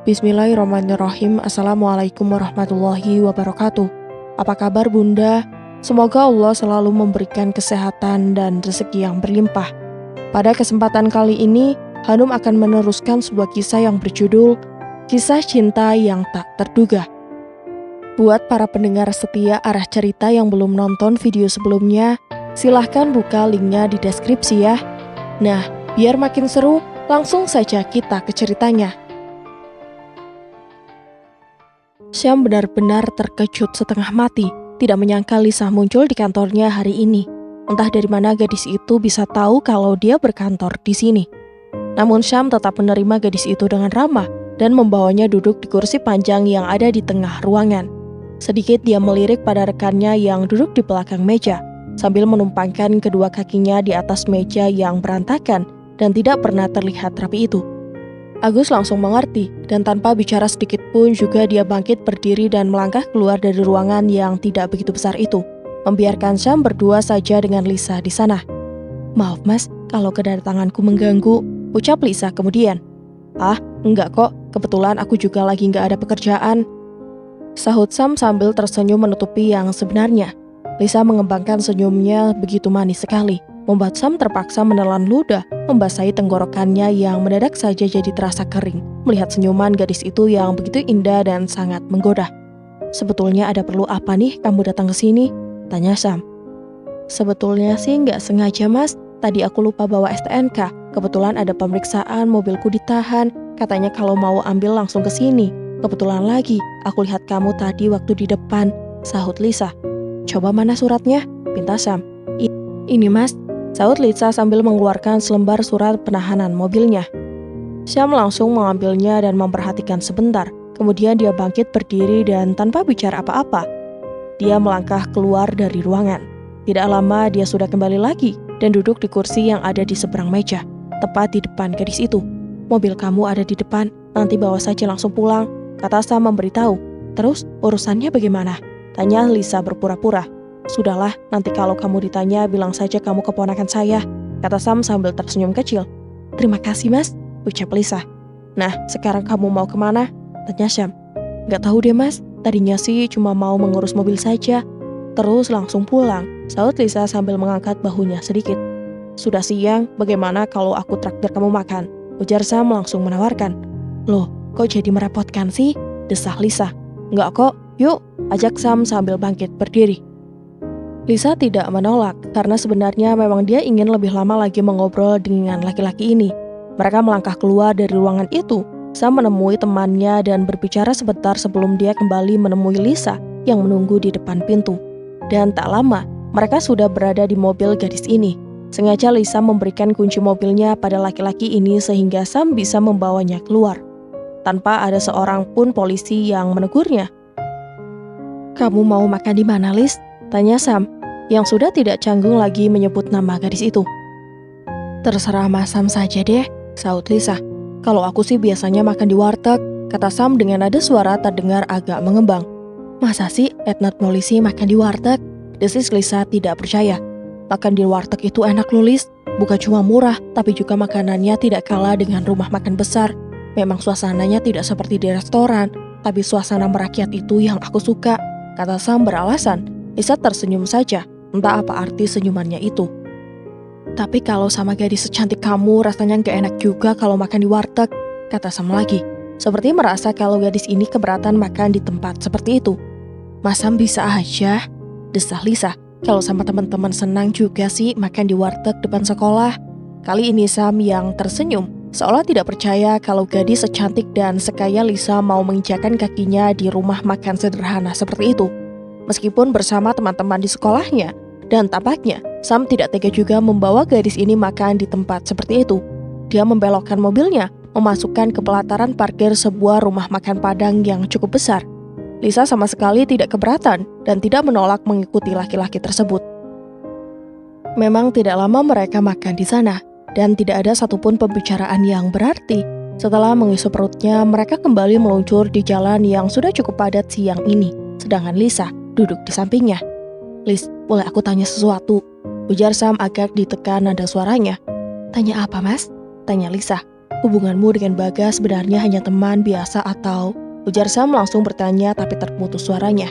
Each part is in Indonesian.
Bismillahirrahmanirrahim. Assalamualaikum warahmatullahi wabarakatuh. Apa kabar Bunda? Semoga Allah selalu memberikan kesehatan dan rezeki yang berlimpah. Pada kesempatan kali ini, Hanum akan meneruskan sebuah kisah yang berjudul Kisah Cinta yang Tak Terduga. Buat para pendengar setia arah cerita yang belum nonton video sebelumnya, silahkan buka linknya di deskripsi ya. Nah, biar makin seru, langsung saja kita ke ceritanya. Syam benar-benar terkejut setengah mati, tidak menyangka Lisa muncul di kantornya hari ini. Entah dari mana gadis itu bisa tahu kalau dia berkantor di sini. Namun Syam tetap menerima gadis itu dengan ramah dan membawanya duduk di kursi panjang yang ada di tengah ruangan. Sedikit dia melirik pada rekannya yang duduk di belakang meja, sambil menumpangkan kedua kakinya di atas meja yang berantakan dan tidak pernah terlihat rapi itu. Agus langsung mengerti, dan tanpa bicara sedikit pun juga dia bangkit berdiri dan melangkah keluar dari ruangan yang tidak begitu besar itu, membiarkan Syam berdua saja dengan Lisa di sana. "Maaf mas, kalau kedatanganku mengganggu," ucap Lisa kemudian. "Ah, enggak kok, kebetulan aku juga lagi nggak ada pekerjaan," sahut Syam sambil tersenyum menutupi yang sebenarnya. Lisa mengembangkan senyumnya begitu manis sekali, membuat Syam terpaksa menelan ludah, membasahi tenggorokannya yang mendadak saja jadi terasa kering, melihat senyuman gadis itu yang begitu indah dan sangat menggoda. "Sebetulnya ada perlu apa nih kamu datang ke sini?" tanya Syam. "Sebetulnya sih nggak sengaja mas, tadi aku lupa bawa STNK, kebetulan ada pemeriksaan mobilku ditahan, katanya kalau mau ambil langsung ke sini. Kebetulan lagi, aku lihat kamu tadi waktu di depan," sahut Lisa. "Coba mana suratnya?" pinta Syam. "Ini mas," sahut Lisa sambil mengeluarkan selembar surat penahanan mobilnya. Syam langsung mengambilnya dan memperhatikan sebentar. Kemudian dia bangkit berdiri dan tanpa bicara apa-apa, dia melangkah keluar dari ruangan. Tidak lama dia sudah kembali lagi dan duduk di kursi yang ada di seberang meja, tepat di depan gadis itu. "Mobil kamu ada di depan, nanti bawa saja langsung pulang," kata Syam memberitahu. "Terus urusannya bagaimana?" tanya Lisa berpura-pura. "Sudahlah, nanti kalau kamu ditanya bilang saja kamu keponakan saya," kata Syam sambil tersenyum kecil. "Terima kasih mas," ucap Lisa. "Nah, sekarang kamu mau kemana?" tanya Syam. "Gak tahu deh mas, tadinya sih cuma mau mengurus mobil saja, terus langsung pulang," sahut Lisa sambil mengangkat bahunya sedikit. "Sudah siang, bagaimana kalau aku traktir kamu makan?" ujar Syam langsung menawarkan. "Loh, kok jadi merepotkan sih?" desah Lisa. "Enggak kok, yuk," ajak Syam sambil bangkit berdiri. Lisa tidak menolak, karena sebenarnya memang dia ingin lebih lama lagi mengobrol dengan laki-laki ini. Mereka melangkah keluar dari ruangan itu. Syam menemui temannya dan berbicara sebentar sebelum dia kembali menemui Lisa yang menunggu di depan pintu. Dan tak lama, mereka sudah berada di mobil gadis ini. Sengaja Lisa memberikan kunci mobilnya pada laki-laki ini sehingga Syam bisa membawanya keluar, tanpa ada seorang pun polisi yang menegurnya. "Kamu mau makan di mana, Lis?" tanya Syam, yang sudah tidak canggung lagi menyebut nama gadis itu. "Terserah Mas Syam saja deh," sahut Lisa. "Kalau aku sih biasanya makan di warteg," kata Syam dengan nada suara terdengar agak mengembang. "Masa sih etnet polisi makan di warteg?" desis Lisa tidak percaya. "Makan di warteg itu enak loh Lis, bukan cuma murah, tapi juga makanannya tidak kalah dengan rumah makan besar. Memang suasananya tidak seperti di restoran, tapi suasana merakyat itu yang aku suka," kata Syam beralasan. Lisa tersenyum saja, entah apa arti senyumannya itu. "Tapi kalau sama gadis secantik kamu rasanya gak enak juga kalau makan di warteg," kata Syam lagi, seperti merasa kalau gadis ini keberatan makan di tempat seperti itu. "Mas Syam bisa aja," desah Lisa. "Kalau sama teman-teman senang juga sih makan di warteg depan sekolah." Kali ini Syam yang tersenyum, seolah tidak percaya kalau gadis secantik dan sekaya Lisa mau menginjakan kakinya di rumah makan sederhana seperti itu, meskipun bersama teman-teman di sekolahnya. Dan tampaknya Syam tidak tega juga membawa gadis ini makan di tempat seperti itu. Dia membelokkan mobilnya, memasukkan ke pelataran parkir sebuah rumah makan Padang yang cukup besar. Lisa sama sekali tidak keberatan dan tidak menolak mengikuti laki-laki tersebut. Memang tidak lama mereka makan di sana, dan tidak ada satupun pembicaraan yang berarti. Setelah mengisi perutnya, mereka kembali meluncur di jalan yang sudah cukup padat siang ini, sedangkan Lisa duduk di sampingnya. "Lis, boleh aku tanya sesuatu?" ujar Syam agak ditekan nada suaranya. "Tanya apa mas?" tanya Lisa. Hubunganmu dengan Bagas sebenarnya hanya teman biasa atau? Ujar Sam langsung bertanya tapi terputus suaranya.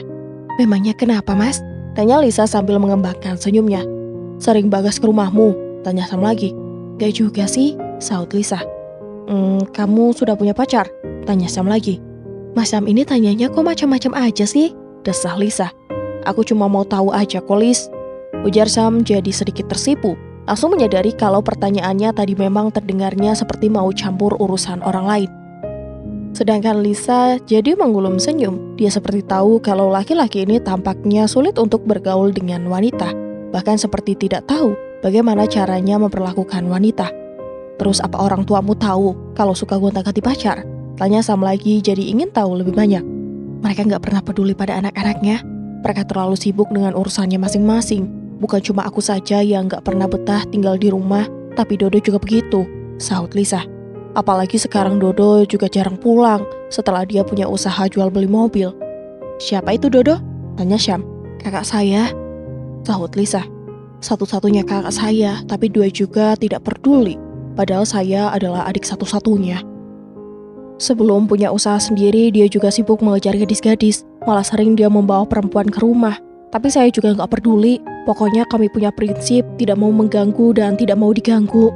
Memangnya kenapa, Mas? Tanya Lisa sambil mengembangkan senyumnya. Sering Bagas ke rumahmu? Tanya Sam lagi. Gak juga sih, sahut Lisa. Kamu sudah punya pacar? Tanya Sam lagi. Mas Sam ini tanyanya kok macam-macam aja sih? Desah Lisa. Aku cuma mau tahu aja kok, Lis. Ujar Sam jadi sedikit tersipu. Langsung menyadari kalau pertanyaannya tadi memang terdengarnya seperti mau campur urusan orang lain. Sedangkan Lisa jadi menggulung senyum. Dia seperti tahu kalau laki-laki ini tampaknya sulit untuk bergaul dengan wanita. Bahkan seperti tidak tahu bagaimana caranya memperlakukan wanita. Terus apa orang tuamu tahu kalau suka gonta-ganti pacar? Tanya Sam lagi jadi ingin tahu lebih banyak. Mereka gak pernah peduli pada anak-anaknya. Mereka terlalu sibuk dengan urusannya masing-masing. Bukan cuma aku saja yang gak pernah betah tinggal di rumah, tapi Dodo juga begitu, sahut Lisa. Apalagi sekarang Dodo juga jarang pulang setelah dia punya usaha jual beli mobil. Siapa itu Dodo? Tanya Syam. Kakak saya, sahut Lisa. Satu-satunya kakak saya, tapi dua juga tidak peduli. Padahal saya adalah adik satu-satunya. Sebelum punya usaha sendiri, dia juga sibuk mengejar gadis-gadis. Malah sering dia membawa perempuan ke rumah. Tapi saya juga gak peduli. Pokoknya kami punya prinsip tidak mau mengganggu dan tidak mau diganggu.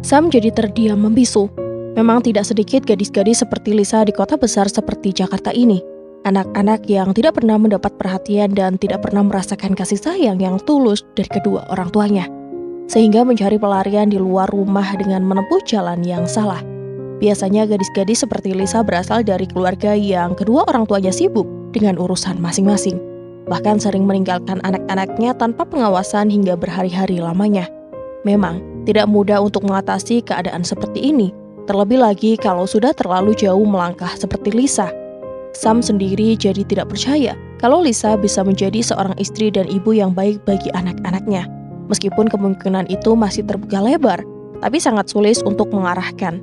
Sam jadi terdiam membisu. Memang tidak sedikit gadis-gadis seperti Lisa di kota besar seperti Jakarta ini. Anak-anak yang tidak pernah mendapat perhatian dan tidak pernah merasakan kasih sayang yang tulus dari kedua orang tuanya. Sehingga mencari pelarian di luar rumah dengan menempuh jalan yang salah. Biasanya gadis-gadis seperti Lisa berasal dari keluarga yang kedua orang tuanya sibuk dengan urusan masing-masing. Bahkan sering meninggalkan anak-anaknya tanpa pengawasan hingga berhari-hari lamanya. Memang tidak mudah untuk mengatasi keadaan seperti ini, terlebih lagi kalau sudah terlalu jauh melangkah seperti Lisa. Sam sendiri jadi tidak percaya kalau Lisa bisa menjadi seorang istri dan ibu yang baik bagi anak-anaknya. Meskipun kemungkinan itu masih terbuka lebar, tapi sangat sulit untuk mengarahkan.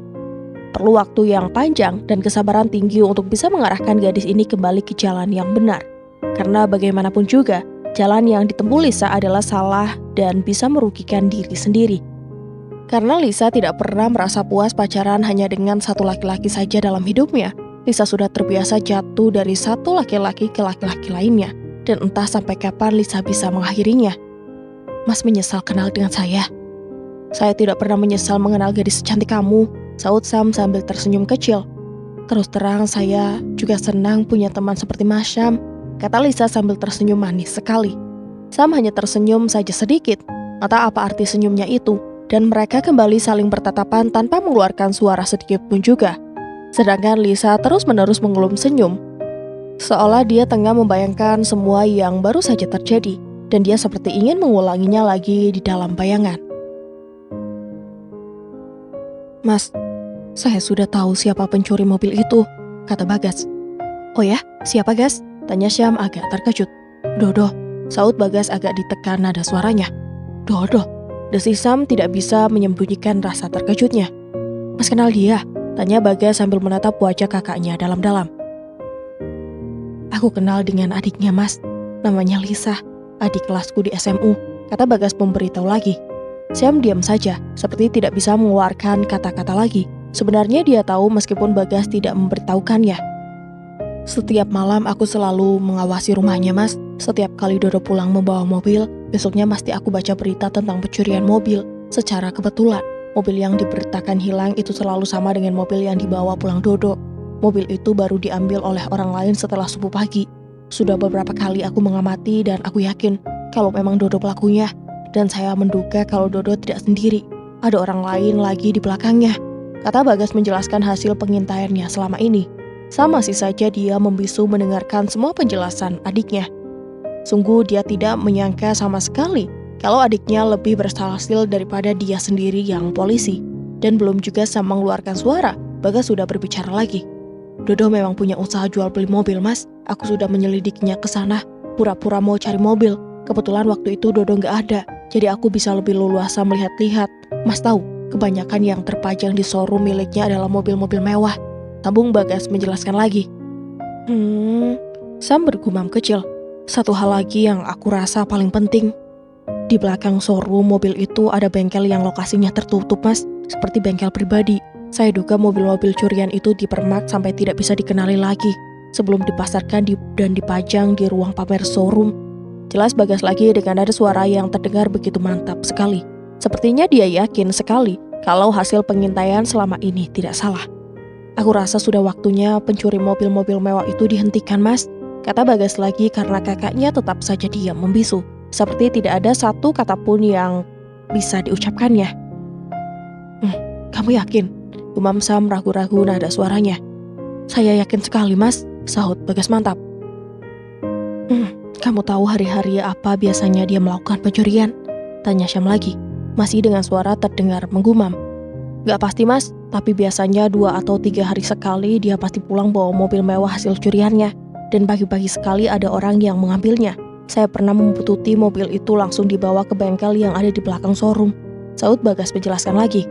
Perlu waktu yang panjang dan kesabaran tinggi untuk bisa mengarahkan gadis ini kembali ke jalan yang benar. Karena bagaimanapun juga, jalan yang ditempuh Lisa adalah salah dan bisa merugikan diri sendiri. Karena Lisa tidak pernah merasa puas pacaran hanya dengan satu laki-laki saja dalam hidupnya, Lisa sudah terbiasa jatuh dari satu laki-laki ke laki-laki lainnya, dan entah sampai kapan Lisa bisa mengakhirinya. Mas menyesal kenal dengan saya? Saya tidak pernah menyesal mengenal gadis secantik kamu, sahut Sam sambil tersenyum kecil. Terus terang saya juga senang punya teman seperti Mas Syam, kata Lisa sambil tersenyum manis sekali. Sam hanya tersenyum saja sedikit, entah apa arti senyumnya itu, dan mereka kembali saling bertatapan tanpa mengeluarkan suara sedikit pun juga. Sedangkan Lisa terus-menerus mengelum senyum, seolah dia tengah membayangkan semua yang baru saja terjadi, dan dia seperti ingin mengulanginya lagi di dalam bayangan. Mas, saya sudah tahu siapa pencuri mobil itu, kata Bagas. Oh ya, siapa Gas? Tanya Syam agak terkejut. Dodo, sahut Bagas agak ditekan nada suaranya. Dodo, desis Sam tidak bisa menyembunyikan rasa terkejutnya. Mas kenal dia? Tanya Bagas sambil menatap wajah kakaknya dalam-dalam. Aku kenal dengan adiknya Mas, namanya Lisa, adik kelasku di SMU, kata Bagas memberitahu lagi. Syam diam saja, seperti tidak bisa mengeluarkan kata-kata lagi. Sebenarnya dia tahu meskipun Bagas tidak memberitahukannya. Setiap malam aku selalu mengawasi rumahnya Mas. Setiap kali Dodo pulang membawa mobil, besoknya pasti aku baca berita tentang pencurian mobil. Secara kebetulan, mobil yang diberitakan hilang itu selalu sama dengan mobil yang dibawa pulang Dodo. Mobil itu baru diambil oleh orang lain setelah subuh pagi. Sudah beberapa kali aku mengamati dan aku yakin kalau memang Dodo pelakunya. Dan saya menduga kalau Dodo tidak sendiri, ada orang lain lagi di belakangnya, kata Bagas menjelaskan hasil pengintaiannya selama ini. Sama sih saja dia membisu mendengarkan semua penjelasan adiknya. Sungguh dia tidak menyangka sama sekali kalau adiknya lebih berhasil daripada dia sendiri yang polisi. Dan belum juga sama mengeluarkan suara, Bagas sudah berbicara lagi. Dodo memang punya usaha jual beli mobil Mas, aku sudah menyelidiknya ke sana, pura-pura mau cari mobil. Kebetulan waktu itu Dodo nggak ada. Jadi aku bisa lebih leluasa melihat-lihat. Mas tahu, kebanyakan yang terpajang di showroom miliknya adalah mobil-mobil mewah. Sambung Bagas menjelaskan lagi. Sam bergumam kecil. Satu hal lagi yang aku rasa paling penting. Di belakang showroom mobil itu ada bengkel yang lokasinya tertutup Mas. Seperti bengkel pribadi. Saya duga mobil-mobil curian itu dipermak sampai tidak bisa dikenali lagi sebelum dipasarkan dan dipajang di ruang pamer showroom. Jelas Bagas lagi dengan ada suara yang terdengar begitu mantap sekali. Sepertinya dia yakin sekali kalau hasil pengintaian selama ini tidak salah. Aku rasa sudah waktunya pencuri mobil-mobil mewah itu dihentikan, Mas, kata Bagas lagi karena kakaknya tetap saja diam membisu. Seperti tidak ada satu kata pun yang bisa diucapkannya. Kamu yakin? Gumam Sam ragu-ragu nada suaranya. Saya yakin sekali, Mas, sahut Bagas mantap. Kamu tahu hari-hari apa biasanya dia melakukan pencurian? Tanya Syam lagi, masih dengan suara terdengar menggumam. Gak pasti, Mas, tapi biasanya 2 atau 3 hari sekali dia pasti pulang bawa mobil mewah hasil curiannya. Dan pagi-pagi sekali ada orang yang mengambilnya. Saya pernah membuntuti mobil itu langsung dibawa ke bengkel yang ada di belakang showroom, sahut Bagas menjelaskan lagi.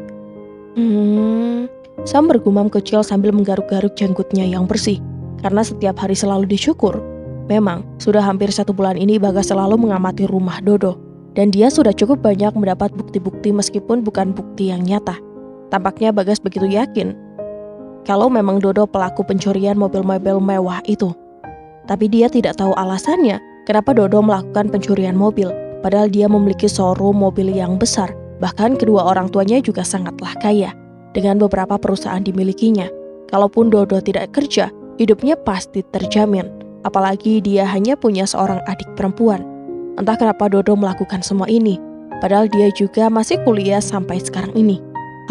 Sam bergumam kecil sambil menggaruk-garuk janggutnya yang bersih. Karena setiap hari selalu disyukur. Memang, sudah hampir 1 bulan ini Bagas selalu mengamati rumah Dodo. Dan dia sudah cukup banyak mendapat bukti-bukti meskipun bukan bukti yang nyata. Tampaknya Bagas begitu yakin kalau memang Dodo pelaku pencurian mobil-mobil mewah itu. Tapi dia tidak tahu alasannya kenapa Dodo melakukan pencurian mobil. Padahal dia memiliki showroom mobil yang besar. Bahkan kedua orang tuanya juga sangatlah kaya, dengan beberapa perusahaan dimilikinya. Kalaupun Dodo tidak kerja, hidupnya pasti terjamin. Apalagi dia hanya punya seorang adik perempuan. Entah kenapa Dodo melakukan semua ini, padahal dia juga masih kuliah sampai sekarang ini.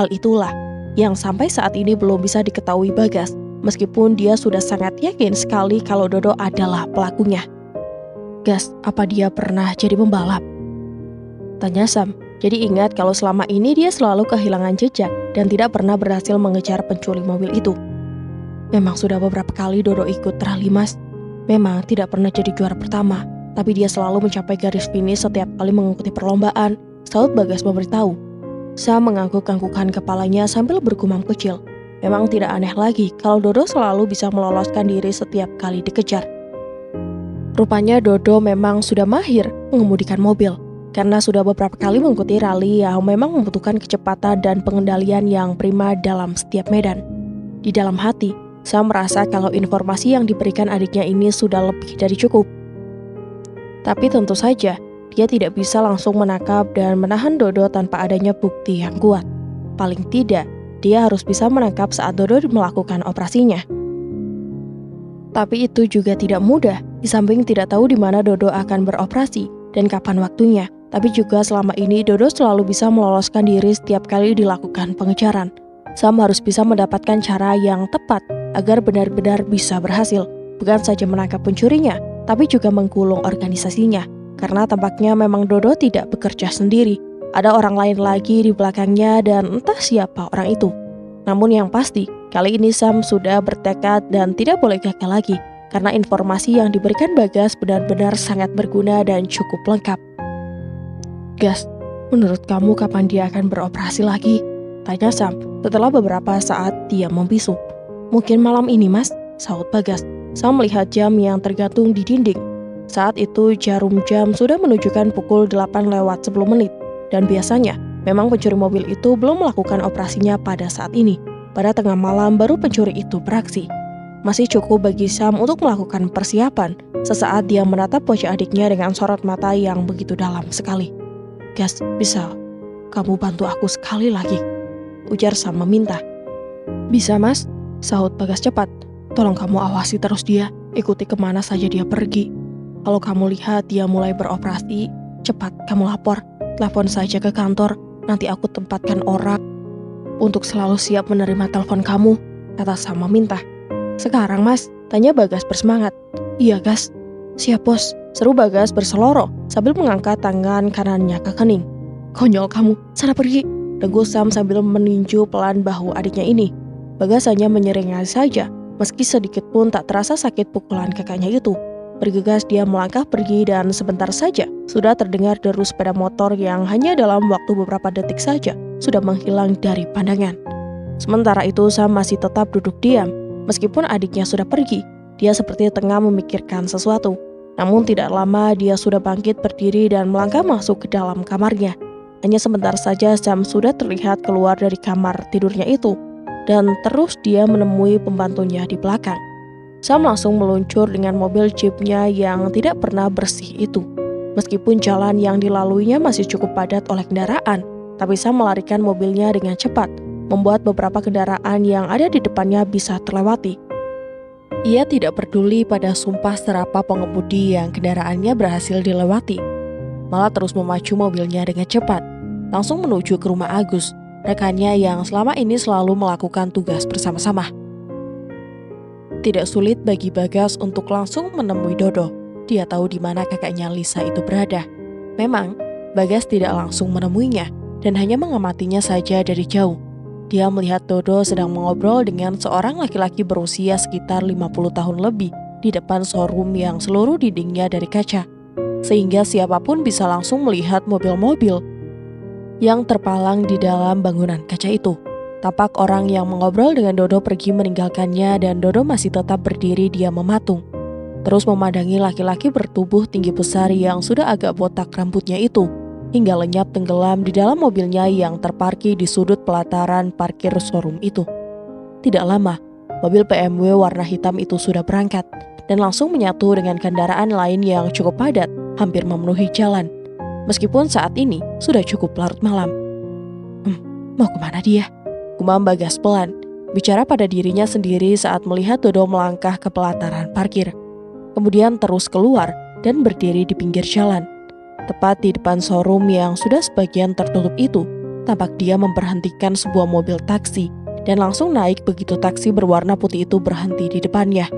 Hal itulah yang sampai saat ini belum bisa diketahui Bagas, meskipun dia sudah sangat yakin sekali kalau Dodo adalah pelakunya. Gas, apa dia pernah jadi pembalap? Tanya Sam. Jadi ingat kalau selama ini dia selalu kehilangan jejak dan tidak pernah berhasil mengejar pencuri mobil itu. Memang sudah beberapa kali Dodo ikut rally, Mas. Memang tidak pernah jadi juara pertama, tapi dia selalu mencapai garis finish setiap kali mengikuti perlombaan, sahut Bagas memberitahu. Sam mengangguk-anggukkan kepalanya sambil bergumam kecil. Memang tidak aneh lagi kalau Dodo selalu bisa meloloskan diri setiap kali dikejar. Rupanya Dodo memang sudah mahir mengemudikan mobil. Karena sudah beberapa kali mengikuti rally yang memang membutuhkan kecepatan dan pengendalian yang prima dalam setiap medan. Di dalam hati, Sam merasa kalau informasi yang diberikan adiknya ini sudah lebih dari cukup. Tapi tentu saja, dia tidak bisa langsung menangkap dan menahan Dodo tanpa adanya bukti yang kuat. Paling tidak, dia harus bisa menangkap saat Dodo melakukan operasinya. Tapi itu juga tidak mudah, di samping tidak tahu di mana Dodo akan beroperasi dan kapan waktunya. Tapi juga selama ini Dodo selalu bisa meloloskan diri setiap kali dilakukan pengejaran. Sam harus bisa mendapatkan cara yang tepat agar benar-benar bisa berhasil. Bukan saja menangkap pencurinya, tapi juga menggulung organisasinya. Karena tampaknya memang Dodo tidak bekerja sendiri. Ada orang lain lagi di belakangnya dan entah siapa orang itu. Namun yang pasti, kali ini Sam sudah bertekad dan tidak boleh gagal lagi. Karena informasi yang diberikan Bagas benar-benar sangat berguna dan cukup lengkap. Gas, menurut kamu kapan dia akan beroperasi lagi? Tanya Sam setelah beberapa saat dia membisu. Mungkin malam ini, Mas, sahut Bagas. Sam melihat jam yang tergantung di dinding. Saat itu jarum jam sudah menunjukkan pukul 8:10. Dan biasanya memang pencuri mobil itu belum melakukan operasinya pada saat ini. Pada tengah malam baru pencuri itu beraksi. Masih cukup bagi Sam untuk melakukan persiapan. Sesaat dia menatap wajah adiknya dengan sorot mata yang begitu dalam sekali. Gas, bisa kamu bantu aku sekali lagi? Ujar Sam meminta. Bisa, Mas, sahut Bagas cepat. Tolong kamu awasi terus dia, ikuti kemana saja dia pergi. Kalau kamu lihat dia mulai beroperasi, cepat kamu lapor. Telepon saja ke kantor, nanti aku tempatkan orang untuk selalu siap menerima telepon kamu, kata Sam meminta. Sekarang, Mas, tanya Bagas bersemangat. Iya, Gas. Siap, Bos, seru Bagas berseloroh sambil mengangkat tangan kanannya ke kening. Konyol kamu, sana pergi, teguh Sam sambil meninju pelan bahu adiknya ini. Bagas hanya menyeringai saja, meski sedikit pun tak terasa sakit pukulan kakaknya itu. Bergegas dia melangkah pergi dan sebentar saja sudah terdengar deru sepeda motor yang hanya dalam waktu beberapa detik saja sudah menghilang dari pandangan. Sementara itu Sam masih tetap duduk diam, meskipun adiknya sudah pergi. Dia seperti tengah memikirkan sesuatu. Namun tidak lama dia sudah bangkit berdiri dan melangkah masuk ke dalam kamarnya. Hanya sebentar saja Sam sudah terlihat keluar dari kamar tidurnya itu. dan terus dia menemui pembantunya di belakang. Sam langsung meluncur dengan mobil jeepnya yang tidak pernah bersih itu. Meskipun jalan yang dilaluinya masih cukup padat oleh kendaraan, tapi Sam melarikan mobilnya dengan cepat, membuat beberapa kendaraan yang ada di depannya bisa terlewati. Ia tidak peduli pada sumpah serapah pengemudi yang kendaraannya berhasil dilewati, malah terus memacu mobilnya dengan cepat, langsung menuju ke rumah Agus, rekannya yang selama ini selalu melakukan tugas bersama-sama. Tidak sulit bagi Bagas untuk langsung menemui Dodo. Dia tahu di mana kakaknya Lisa itu berada. Memang, Bagas tidak langsung menemuinya dan hanya mengamatinya saja dari jauh. Dia melihat Dodo sedang mengobrol dengan seorang laki-laki berusia sekitar 50 tahun lebih di depan showroom yang seluruh dindingnya dari kaca, sehingga siapapun bisa langsung melihat mobil-mobil yang terpalang di dalam bangunan kaca itu. Tampak orang yang mengobrol dengan Dodo pergi meninggalkannya dan Dodo masih tetap berdiri diam mematung, terus memandangi laki-laki bertubuh tinggi besar yang sudah agak botak rambutnya itu, hingga lenyap tenggelam di dalam mobilnya yang terparkir di sudut pelataran parkir showroom itu. Tidak lama, mobil BMW warna hitam itu sudah berangkat dan langsung menyatu dengan kendaraan lain yang cukup padat, hampir memenuhi jalan. Meskipun saat ini sudah cukup larut malam. Mau kemana dia? Gumam Bagas pelan, bicara pada dirinya sendiri saat melihat Dodo melangkah ke pelataran parkir. Kemudian terus keluar dan berdiri di pinggir jalan. Tepat di depan showroom yang sudah sebagian tertutup itu, tampak dia memperhentikan sebuah mobil taksi dan langsung naik begitu taksi berwarna putih itu berhenti di depannya.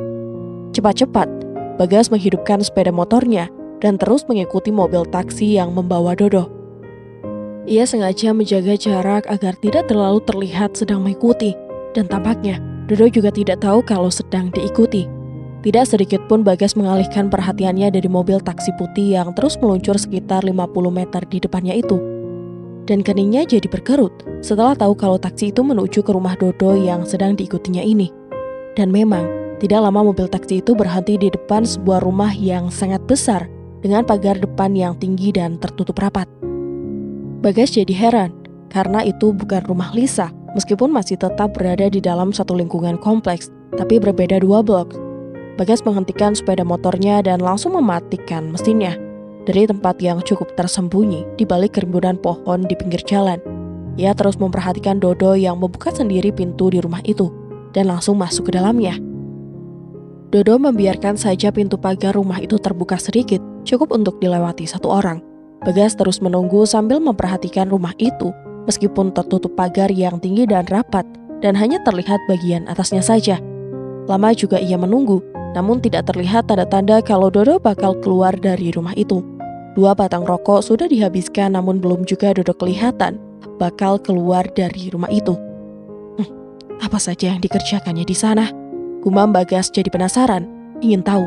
Cepat-cepat, Bagas menghidupkan sepeda motornya dan terus mengikuti mobil taksi yang membawa Dodo. Ia sengaja menjaga jarak agar tidak terlalu terlihat sedang mengikuti, dan tampaknya Dodo juga tidak tahu kalau sedang diikuti. Tidak sedikit pun Bagas mengalihkan perhatiannya dari mobil taksi putih yang terus meluncur sekitar 50 meter di depannya itu. Dan keningnya jadi berkerut setelah tahu kalau taksi itu menuju ke rumah Dodo yang sedang diikutinya ini. Dan memang, tidak lama mobil taksi itu berhenti di depan sebuah rumah yang sangat besar dengan pagar depan yang tinggi dan tertutup rapat. Bagas jadi heran, karena itu bukan rumah Lisa, meskipun masih tetap berada di dalam satu lingkungan kompleks, tapi berbeda 2 blok. Bagas menghentikan sepeda motornya dan langsung mematikan mesinnya. Dari tempat yang cukup tersembunyi di balik kerimbunan pohon di pinggir jalan, ia terus memperhatikan Dodo yang membuka sendiri pintu di rumah itu dan langsung masuk ke dalamnya. Dodo membiarkan saja pintu pagar rumah itu terbuka sedikit, cukup untuk dilewati satu orang. Bagas terus menunggu sambil memperhatikan rumah itu, meskipun tertutup pagar yang tinggi dan rapat dan hanya terlihat bagian atasnya saja. Lama juga ia menunggu, namun tidak terlihat tanda-tanda kalau Dodo bakal keluar dari rumah itu. 2 batang rokok sudah dihabiskan, namun belum juga Dodo kelihatan bakal keluar dari rumah itu. Apa saja yang dikerjakannya di sana? Gumam Bagas jadi penasaran, ingin tahu.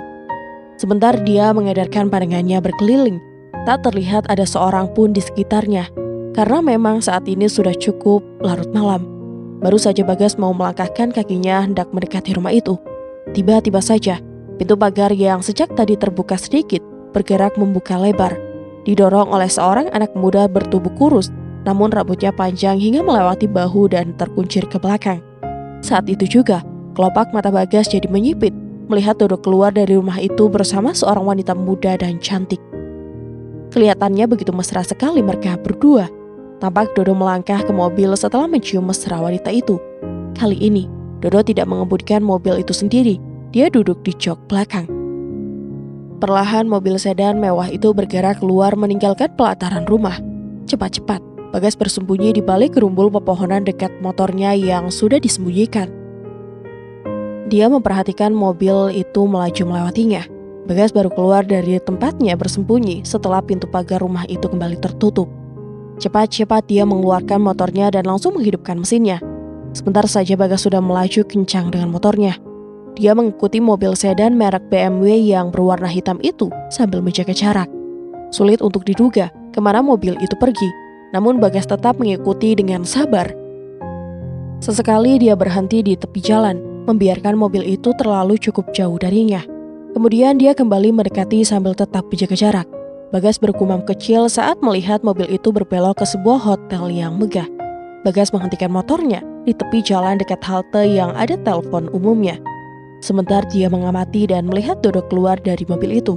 Sebentar dia mengedarkan pandangannya berkeliling. Tak terlihat ada seorang pun di sekitarnya, karena memang saat ini sudah cukup larut malam. Baru saja Bagas mau melangkahkan kakinya hendak mendekati rumah itu. Tiba-tiba saja, pintu pagar yang sejak tadi terbuka sedikit bergerak membuka lebar, didorong oleh seorang anak muda bertubuh kurus, namun rambutnya panjang hingga melewati bahu dan terkuncir ke belakang. Saat itu juga, kelopak mata Bagas jadi menyipit melihat Dodo keluar dari rumah itu bersama seorang wanita muda dan cantik. Kelihatannya begitu mesra sekali mereka berdua. Tampak Dodo melangkah ke mobil setelah mencium mesra wanita itu. Kali ini, Dodo tidak mengemudikan mobil itu sendiri. Dia duduk di jok belakang. Perlahan mobil sedan mewah itu bergerak keluar meninggalkan pelataran rumah. Cepat-cepat, Bagas bersembunyi di balik gerumbul pepohonan dekat motornya yang sudah disembunyikan. Dia memperhatikan mobil itu melaju melewatinya. Bagas baru keluar dari tempatnya bersembunyi setelah pintu pagar rumah itu kembali tertutup. Cepat-cepat dia mengeluarkan motornya dan langsung menghidupkan mesinnya. Sebentar saja Bagas sudah melaju kencang dengan motornya. Dia mengikuti mobil sedan merek BMW yang berwarna hitam itu sambil menjaga jarak. Sulit untuk diduga kemana mobil itu pergi, namun Bagas tetap mengikuti dengan sabar. Sesekali dia berhenti di tepi jalan, membiarkan mobil itu terlalu cukup jauh darinya. Kemudian dia kembali mendekati sambil tetap menjaga jarak. Bagas bergumam kecil saat melihat mobil itu berbelok ke sebuah hotel yang megah. Bagas menghentikan motornya di tepi jalan dekat halte yang ada telepon umumnya. Sebentar dia mengamati dan melihat Dodo keluar dari mobil itu.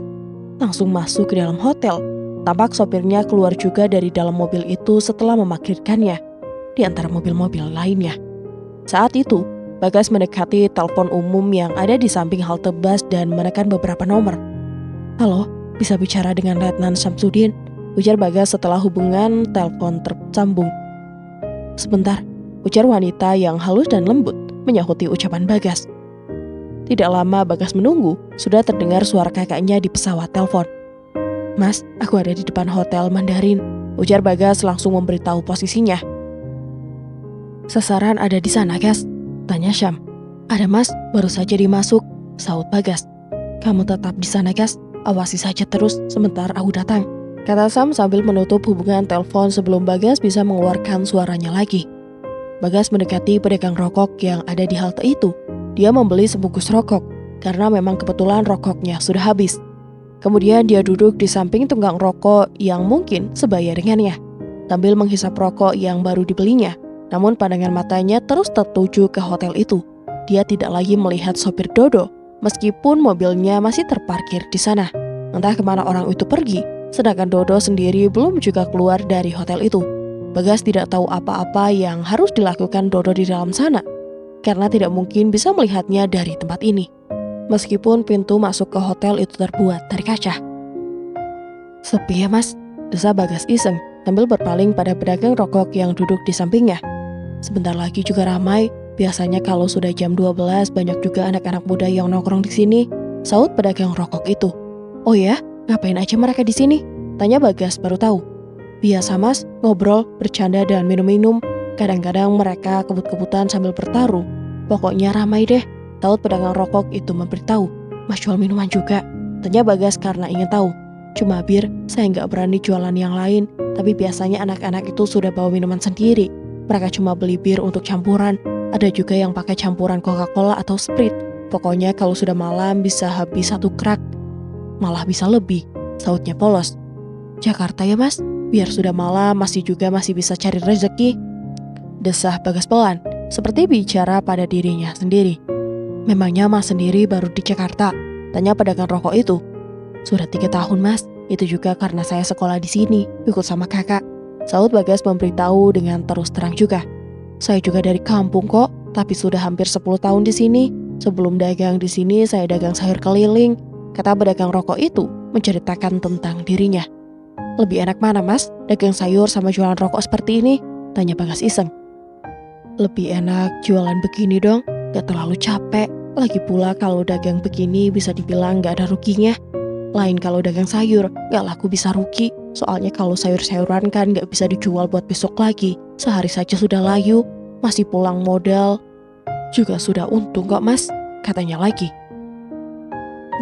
Langsung masuk ke dalam hotel. Tampak sopirnya keluar juga dari dalam mobil itu setelah memarkirkannya di antara mobil-mobil lainnya. Saat itu, Bagas mendekati telepon umum yang ada di samping halte bus dan menekan beberapa nomor. "Halo, bisa bicara dengan Letnan Syamsuddin?" ujar Bagas setelah hubungan telepon tersambung. "Sebentar," ujar wanita yang halus dan lembut menyahuti ucapan Bagas. Tidak lama Bagas menunggu, sudah terdengar suara kakaknya di pesawat telepon. "Mas, aku ada di depan Hotel Mandarin," ujar Bagas langsung memberitahu posisinya. "Sasaran ada di sana, Gas?" tanya Syam. "Ada, Mas, baru saja dimasuk," sahut Bagas. "Kamu tetap di sana, Gas. Awasi saja terus, sebentar aku datang," kata Sam sambil menutup hubungan telepon sebelum Bagas bisa mengeluarkan suaranya lagi. Bagas mendekati pedagang rokok yang ada di halte itu. Dia membeli sebungkus rokok, karena memang kebetulan rokoknya sudah habis. Kemudian dia duduk di samping tunggang rokok yang mungkin sebaya dengannya, sambil menghisap rokok yang baru dibelinya. Namun pandangan matanya terus tertuju ke hotel itu. Dia tidak lagi melihat sopir Dodo, meskipun mobilnya masih terparkir di sana. Entah kemana orang itu pergi, sedangkan Dodo sendiri belum juga keluar dari hotel itu. Bagas tidak tahu apa-apa yang harus dilakukan Dodo di dalam sana, karena tidak mungkin bisa melihatnya dari tempat ini. Meskipun pintu masuk ke hotel itu terbuat dari kaca. "Sepi ya, Mas?" desa Bagas iseng, sambil berpaling pada pedagang rokok yang duduk di sampingnya. "Sebentar lagi juga ramai. Biasanya kalau sudah jam 12 banyak juga anak-anak muda yang nongkrong di sini," sahut pedagang rokok itu. "Oh ya, ngapain aja mereka di sini?" tanya Bagas baru tahu. "Biasa, Mas, ngobrol, bercanda dan minum-minum. Kadang-kadang mereka kebut-kebutan sambil bertaruh. Pokoknya ramai deh," sahut pedagang rokok itu memberitahu. "Mas jual minuman juga?" tanya Bagas karena ingin tahu. "Cuma bir, saya nggak berani jualan yang lain, tapi biasanya anak-anak itu sudah bawa minuman sendiri. Mereka cuma beli bir untuk campuran. Ada juga yang pakai campuran Coca-Cola atau Sprite. Pokoknya kalau sudah malam bisa habis 1 krak. Malah bisa lebih," sahutnya polos. "Jakarta ya, Mas? Biar sudah malam masih bisa cari rezeki," desah Bagas pelan, seperti bicara pada dirinya sendiri. "Memangnya Mas sendiri baru di Jakarta?" tanya pedagang rokok itu. "Sudah 3 tahun, Mas. Itu juga karena saya sekolah di sini, ikut sama kakak," sahut Bagas memberitahu dengan terus terang juga. "Saya juga dari kampung kok, tapi sudah hampir 10 tahun di sini. Sebelum dagang di sini, saya dagang sayur keliling," kata pedagang rokok itu menceritakan tentang dirinya. "Lebih enak mana, Mas? Dagang sayur sama jualan rokok seperti ini?" tanya Bagas iseng. "Lebih enak jualan begini dong, gak terlalu capek. Lagi pula kalau dagang begini bisa dibilang gak ada ruginya. Lain kalau dagang sayur, gak laku bisa rugi. Soalnya kalau sayur-sayuran kan gak bisa dijual buat besok lagi. Sehari saja sudah layu, masih pulang modal. Juga sudah untung kok, Mas," katanya lagi.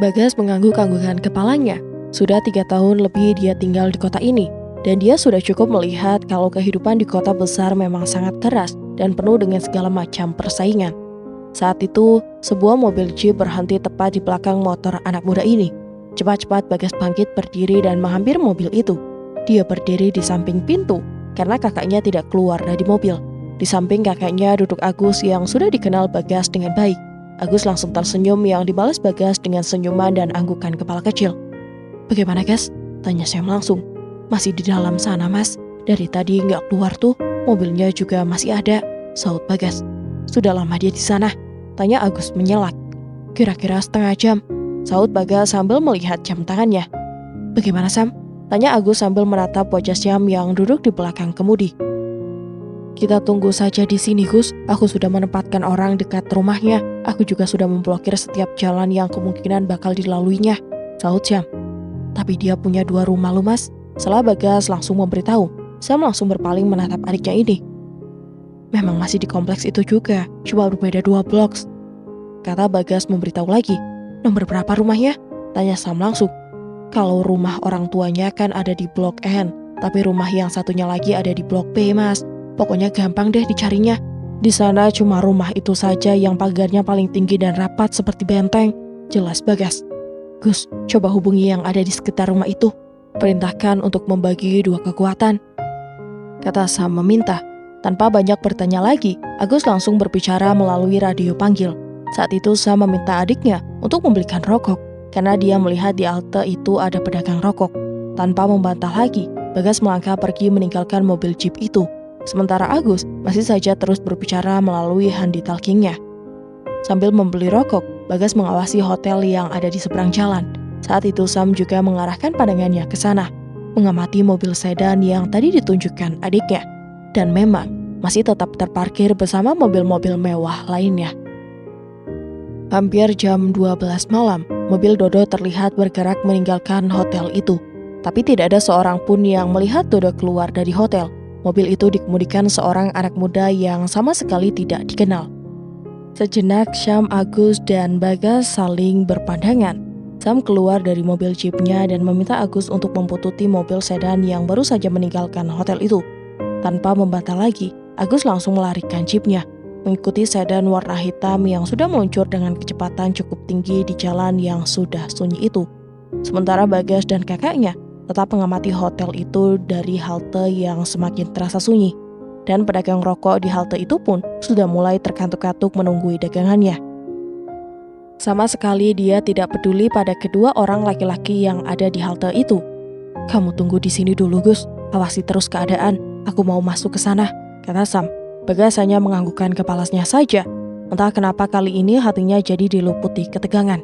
Bagas mengangguk-anggukan kepalanya. Sudah 3 tahun lebih dia tinggal di kota ini, dan dia sudah cukup melihat kalau kehidupan di kota besar memang sangat keras dan penuh dengan segala macam persaingan. Saat itu, sebuah mobil jeep berhenti tepat di belakang motor anak muda ini. Cepat-cepat Bagas bangkit berdiri dan menghampiri mobil itu. Dia berdiri di samping pintu, karena kakaknya tidak keluar dari mobil. Di samping kakaknya duduk Agus yang sudah dikenal Bagas dengan baik. Agus langsung tersenyum yang dibalas Bagas dengan senyuman dan anggukan kepala kecil. "Bagaimana, Gas?" tanya Sam langsung. "Masih di dalam sana, Mas. Dari tadi nggak keluar tuh, mobilnya juga masih ada," sahut Bagas. "Sudah lama dia di sana?" tanya Agus menyelak. "Kira-kira setengah jam," sahut Bagas sambil melihat jam tangannya. "Bagaimana, Sam?" tanya Agus sambil menatap wajah Syam yang duduk di belakang kemudi. "Kita tunggu saja di sini, Gus. Aku sudah menempatkan orang dekat rumahnya. Aku juga sudah memblokir setiap jalan yang kemungkinan bakal dilaluinya," sahut Syam. "Tapi dia punya 2 rumah loh, Mas," setelah Bagas langsung memberitahu. Syam langsung berpaling menatap adiknya ini. "Memang masih di kompleks itu juga, cuma berbeda 2 blok," kata Bagas memberitahu lagi. "Nomor berapa rumahnya?" tanya Sam langsung. "Kalau rumah orang tuanya kan ada di blok N, tapi rumah yang satunya lagi ada di blok B, Mas. Pokoknya gampang deh dicarinya. Di sana cuma rumah itu saja yang pagarnya paling tinggi dan rapat seperti benteng," jelas Bagas. "Gus, coba hubungi yang ada di sekitar rumah itu. Perintahkan untuk membagi 2 kekuatan," kata Sam meminta. Tanpa banyak bertanya lagi, Agus langsung berbicara melalui radio panggil. Saat itu Sam meminta adiknya untuk membelikan rokok, karena dia melihat di halte itu ada pedagang rokok. Tanpa membantah lagi, Bagas melangkah pergi meninggalkan mobil jeep itu. Sementara Agus masih saja terus berbicara melalui handi talkingnya. Sambil membeli rokok, Bagas mengawasi hotel yang ada di seberang jalan. Saat itu Sam juga mengarahkan pandangannya ke sana, mengamati mobil sedan yang tadi ditunjukkan adiknya. Dan memang masih tetap terparkir bersama mobil-mobil mewah lainnya. Hampir jam 12 malam, mobil Dodo terlihat bergerak meninggalkan hotel itu. Tapi tidak ada seorang pun yang melihat Dodo keluar dari hotel. Mobil itu dikemudikan seorang anak muda yang sama sekali tidak dikenal. Sejenak Syam, Agus, dan Bagas saling berpandangan. Sam keluar dari mobil jeepnya dan meminta Agus untuk membututi mobil sedan yang baru saja meninggalkan hotel itu. Tanpa membantah lagi, Agus langsung melarikan jeepnya, mengikuti sedan warna hitam yang sudah meluncur dengan kecepatan cukup tinggi di jalan yang sudah sunyi itu. Sementara Bagas dan kakaknya tetap mengamati hotel itu dari halte yang semakin terasa sunyi. Dan pedagang rokok di halte itu pun sudah mulai terkantuk-kantuk menunggui dagangannya. Sama sekali dia tidak peduli pada kedua orang laki-laki yang ada di halte itu. "Kamu tunggu di sini dulu, Gus. Awasi terus keadaan. Aku mau masuk ke sana," kata Sam. Bagas hanya menganggukkan kepalanya saja. Entah kenapa kali ini hatinya jadi diliputi ketegangan.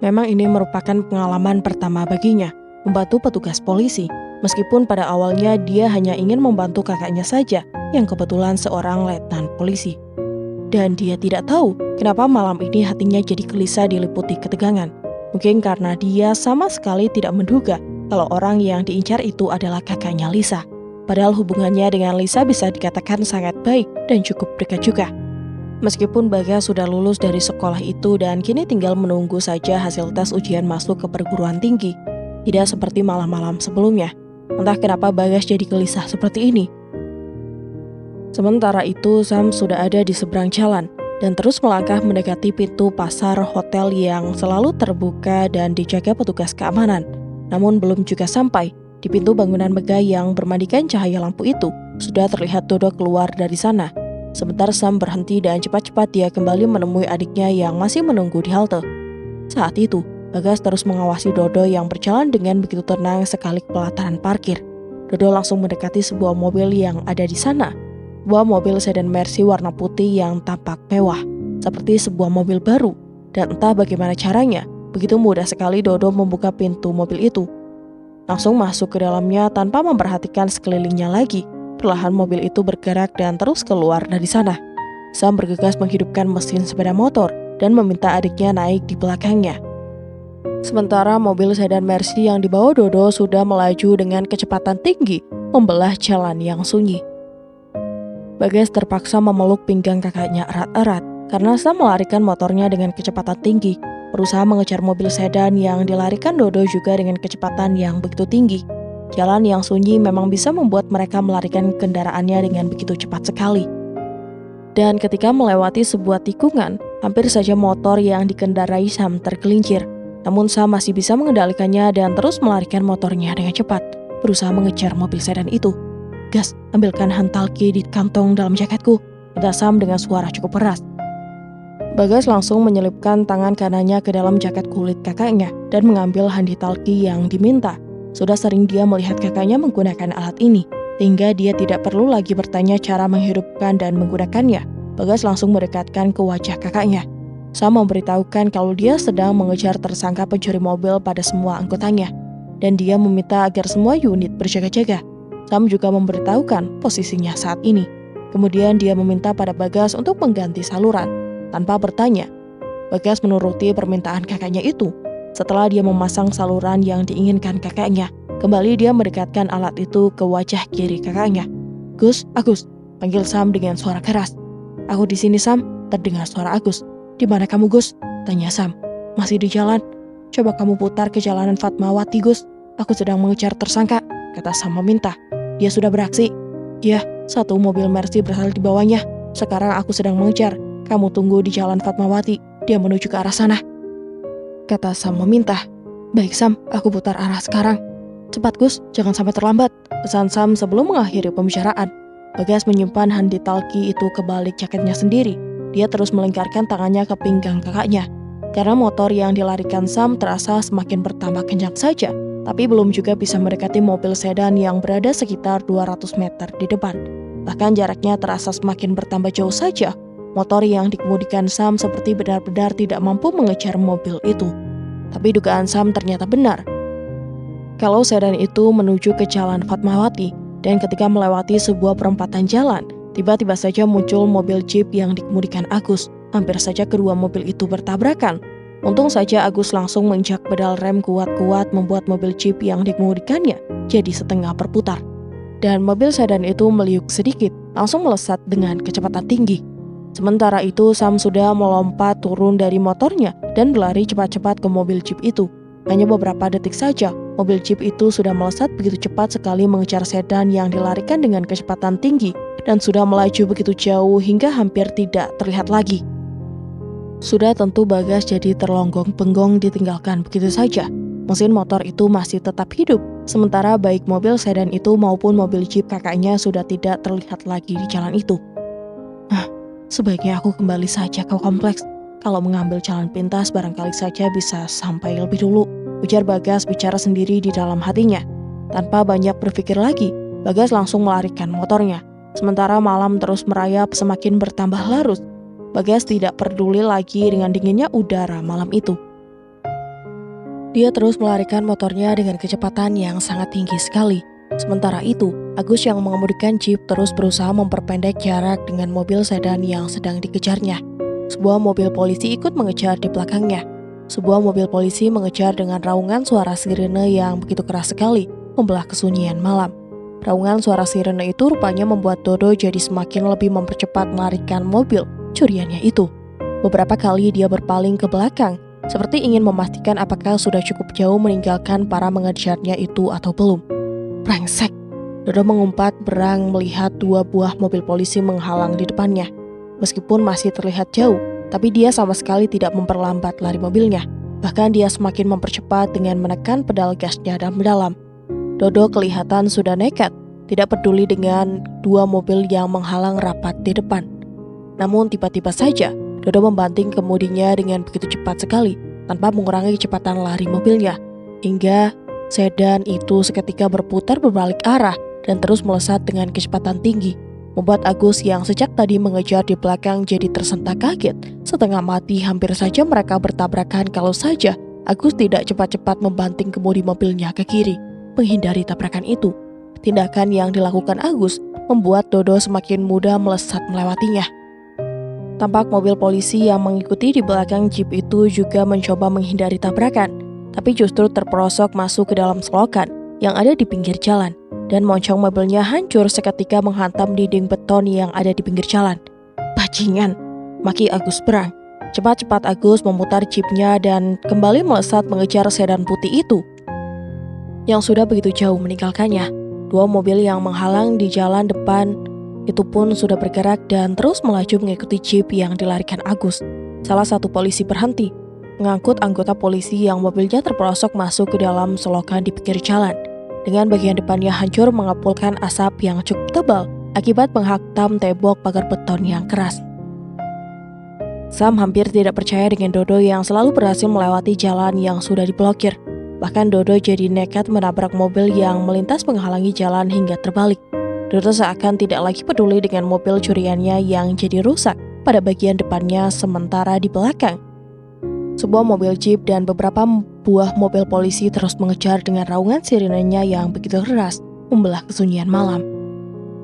Memang ini merupakan pengalaman pertama baginya, membantu petugas polisi. Meskipun pada awalnya dia hanya ingin membantu kakaknya saja, yang kebetulan seorang letnan polisi. Dan dia tidak tahu kenapa malam ini hatinya jadi gelisah diliputi ketegangan. Mungkin karena dia sama sekali tidak menduga kalau orang yang diincar itu adalah kakaknya Lisa. Padahal hubungannya dengan Lisa bisa dikatakan sangat baik dan cukup dekat juga. Meskipun Bagas sudah lulus dari sekolah itu dan kini tinggal menunggu saja hasil tes ujian masuk ke perguruan tinggi, tidak seperti malam-malam sebelumnya. Entah kenapa Bagas jadi gelisah seperti ini. Sementara itu Sam sudah ada di seberang jalan dan terus melangkah mendekati pintu pasar hotel yang selalu terbuka dan dijaga petugas keamanan. Namun belum juga sampai di pintu bangunan megah yang bermandikan cahaya lampu itu, sudah terlihat Dodo keluar dari sana. Sebentar Sam berhenti dan cepat-cepat dia kembali menemui adiknya yang masih menunggu di halte. Saat itu, Bagas terus mengawasi Dodo yang berjalan dengan begitu tenang sekali ke pelataran parkir. Dodo langsung mendekati sebuah mobil yang ada di sana. Sebuah mobil sedan Mercy warna putih yang tampak mewah, seperti sebuah mobil baru. Dan entah bagaimana caranya, begitu mudah sekali Dodo membuka pintu mobil itu. Langsung masuk ke dalamnya tanpa memperhatikan sekelilingnya lagi. Perlahan mobil itu bergerak dan terus keluar dari sana. Sam bergegas menghidupkan mesin sepeda motor dan meminta adiknya naik di belakangnya. Sementara mobil sedan Mercy yang dibawa Dodo sudah melaju dengan kecepatan tinggi, membelah jalan yang sunyi. Bagas terpaksa memeluk pinggang kakaknya erat-erat karena Sam melarikan motornya dengan kecepatan tinggi, berusaha mengejar mobil sedan yang dilarikan Dodo juga dengan kecepatan yang begitu tinggi. Jalan yang sunyi memang bisa membuat mereka melarikan kendaraannya dengan begitu cepat sekali. Dan ketika melewati sebuah tikungan, hampir saja motor yang dikendarai Sam tergelincir. Namun Sam masih bisa mengendalikannya dan terus melarikan motornya dengan cepat, berusaha mengejar mobil sedan itu. "Gas, ambilkan hantalki di kantong dalam jaketku," kata Sam dengan suara cukup keras. Bagas langsung menyelipkan tangan kanannya ke dalam jaket kulit kakaknya dan mengambil handi talki yang diminta. Sudah sering dia melihat kakaknya menggunakan alat ini, sehingga dia tidak perlu lagi bertanya cara menghidupkan dan menggunakannya. Bagas langsung mendekatkan ke wajah kakaknya. Sam memberitahukan kalau dia sedang mengejar tersangka pencuri mobil pada semua anggotanya, dan dia meminta agar semua unit berjaga-jaga. Sam juga memberitahukan posisinya saat ini. Kemudian dia meminta pada Bagas untuk mengganti saluran. Tanpa bertanya, Bagas menuruti permintaan kakaknya itu. Setelah dia memasang saluran yang diinginkan kakaknya, kembali dia mendekatkan alat itu ke wajah kiri kakaknya. "Gus, Agus," panggil Sam dengan suara keras. "Aku di sini, Sam," terdengar suara Agus. "Di mana kamu, Gus?" tanya Sam. "Masih di jalan. Coba kamu putar ke jalanan Fatmawati, Gus. Aku sedang mengejar tersangka," kata Sam meminta. "Dia sudah beraksi." "Ya, satu mobil Mercy berasal di bawahnya. Sekarang aku sedang mengejar. Kamu tunggu di jalan Fatmawati. Dia menuju ke arah sana," kata Sam meminta. "Baik Sam, aku putar arah sekarang." "Cepat Gus, jangan sampai terlambat," pesan Sam sebelum mengakhiri pembicaraan. Bagas menyimpan handi talki itu ke balik jaketnya sendiri. Dia terus melingkarkan tangannya ke pinggang kakaknya. Karena motor yang dilarikan Sam terasa semakin bertambah kencang saja, tapi belum juga bisa mendekati mobil sedan yang berada sekitar 200 meter di depan. Bahkan jaraknya terasa semakin bertambah jauh saja. Motor yang dikemudikan Sam seperti benar-benar tidak mampu mengejar mobil itu. Tapi dugaan Sam ternyata benar. Kalau sedan itu menuju ke Jalan Fatmawati, dan ketika melewati sebuah perempatan jalan, tiba-tiba saja muncul mobil jeep yang dikemudikan Agus. Hampir saja kedua mobil itu bertabrakan. Untung saja Agus langsung menginjak pedal rem kuat-kuat membuat mobil jeep yang dikemudikannya jadi setengah berputar. Dan mobil sedan itu meliuk sedikit, langsung melesat dengan kecepatan tinggi. Sementara itu Sam sudah melompat turun dari motornya dan berlari cepat-cepat ke mobil jeep itu. Hanya beberapa detik saja, mobil jeep itu sudah melesat begitu cepat sekali mengejar sedan yang dilarikan dengan kecepatan tinggi dan sudah melaju begitu jauh hingga hampir tidak terlihat lagi. Sudah tentu Bagas jadi terlonggong-benggong ditinggalkan begitu saja. Mesin motor itu masih tetap hidup, sementara baik mobil sedan itu maupun mobil jeep kakaknya sudah tidak terlihat lagi di jalan itu. Sebaiknya aku kembali saja ke kompleks. Kalau mengambil jalan pintas barangkali saja bisa sampai lebih dulu, ujar Bagas bicara sendiri di dalam hatinya. Tanpa banyak berpikir lagi, Bagas langsung melarikan motornya. Sementara malam terus merayap semakin bertambah larut. Bagas tidak peduli lagi dengan dinginnya udara malam itu. Dia terus melarikan motornya dengan kecepatan yang sangat tinggi sekali. Sementara itu, Agus yang mengemudikan jeep terus berusaha memperpendek jarak dengan mobil sedan yang sedang dikejarnya. Sebuah mobil polisi ikut mengejar di belakangnya. Sebuah mobil polisi mengejar dengan raungan suara sirene yang begitu keras sekali, membelah kesunyian malam. Raungan suara sirene itu rupanya membuat Dodo jadi semakin lebih mempercepat melarikan mobil curiannya itu. Beberapa kali dia berpaling ke belakang, seperti ingin memastikan apakah sudah cukup jauh meninggalkan para mengejarnya itu atau belum. Brengsek! Dodo mengumpat berang melihat dua buah mobil polisi menghalang di depannya. Meskipun masih terlihat jauh, tapi dia sama sekali tidak memperlambat lari mobilnya. Bahkan dia semakin mempercepat dengan menekan pedal gasnya dalam-dalam. Dodo kelihatan sudah nekat, tidak peduli dengan dua mobil yang menghalang rapat di depan. Namun tiba-tiba saja, Dodo membanting kemudinya dengan begitu cepat sekali, tanpa mengurangi kecepatan lari mobilnya. Hingga sedan itu seketika berputar berbalik arah dan terus melesat dengan kecepatan tinggi, membuat Agus yang sejak tadi mengejar di belakang jadi tersentak kaget. Setengah mati hampir saja mereka bertabrakan kalau saja Agus tidak cepat-cepat membanting kemudi mobilnya ke kiri, menghindari tabrakan itu. Tindakan yang dilakukan Agus membuat Dodo semakin mudah melesat melewatinya. Tampak mobil polisi yang mengikuti di belakang jeep itu juga mencoba menghindari tabrakan, tapi justru terperosok masuk ke dalam selokan yang ada di pinggir jalan, dan moncong mobilnya hancur seketika menghantam dinding beton yang ada di pinggir jalan. Bajingan, maki Agus berang. Cepat-cepat Agus memutar jeepnya dan kembali melesat mengejar sedan putih itu, yang sudah begitu jauh meninggalkannya. Dua mobil yang menghalang di jalan depan itu pun sudah bergerak dan terus melaju mengikuti jeep yang dilarikan Agus. Salah satu polisi berhenti, mengangkut anggota polisi yang mobilnya terperosok masuk ke dalam selokan di pinggir jalan. Dengan bagian depannya hancur mengepulkan asap yang cukup tebal akibat menghantam tembok pagar beton yang keras. Sam hampir tidak percaya dengan Dodo yang selalu berhasil melewati jalan yang sudah diblokir. Bahkan Dodo jadi nekat menabrak mobil yang melintas menghalangi jalan hingga terbalik. Dodo seakan tidak lagi peduli dengan mobil curiannya yang jadi rusak pada bagian depannya sementara di belakang. Sebuah mobil jeep dan beberapa buah mobil polisi terus mengejar dengan raungan sirenenya yang begitu keras, membelah kesunyian malam.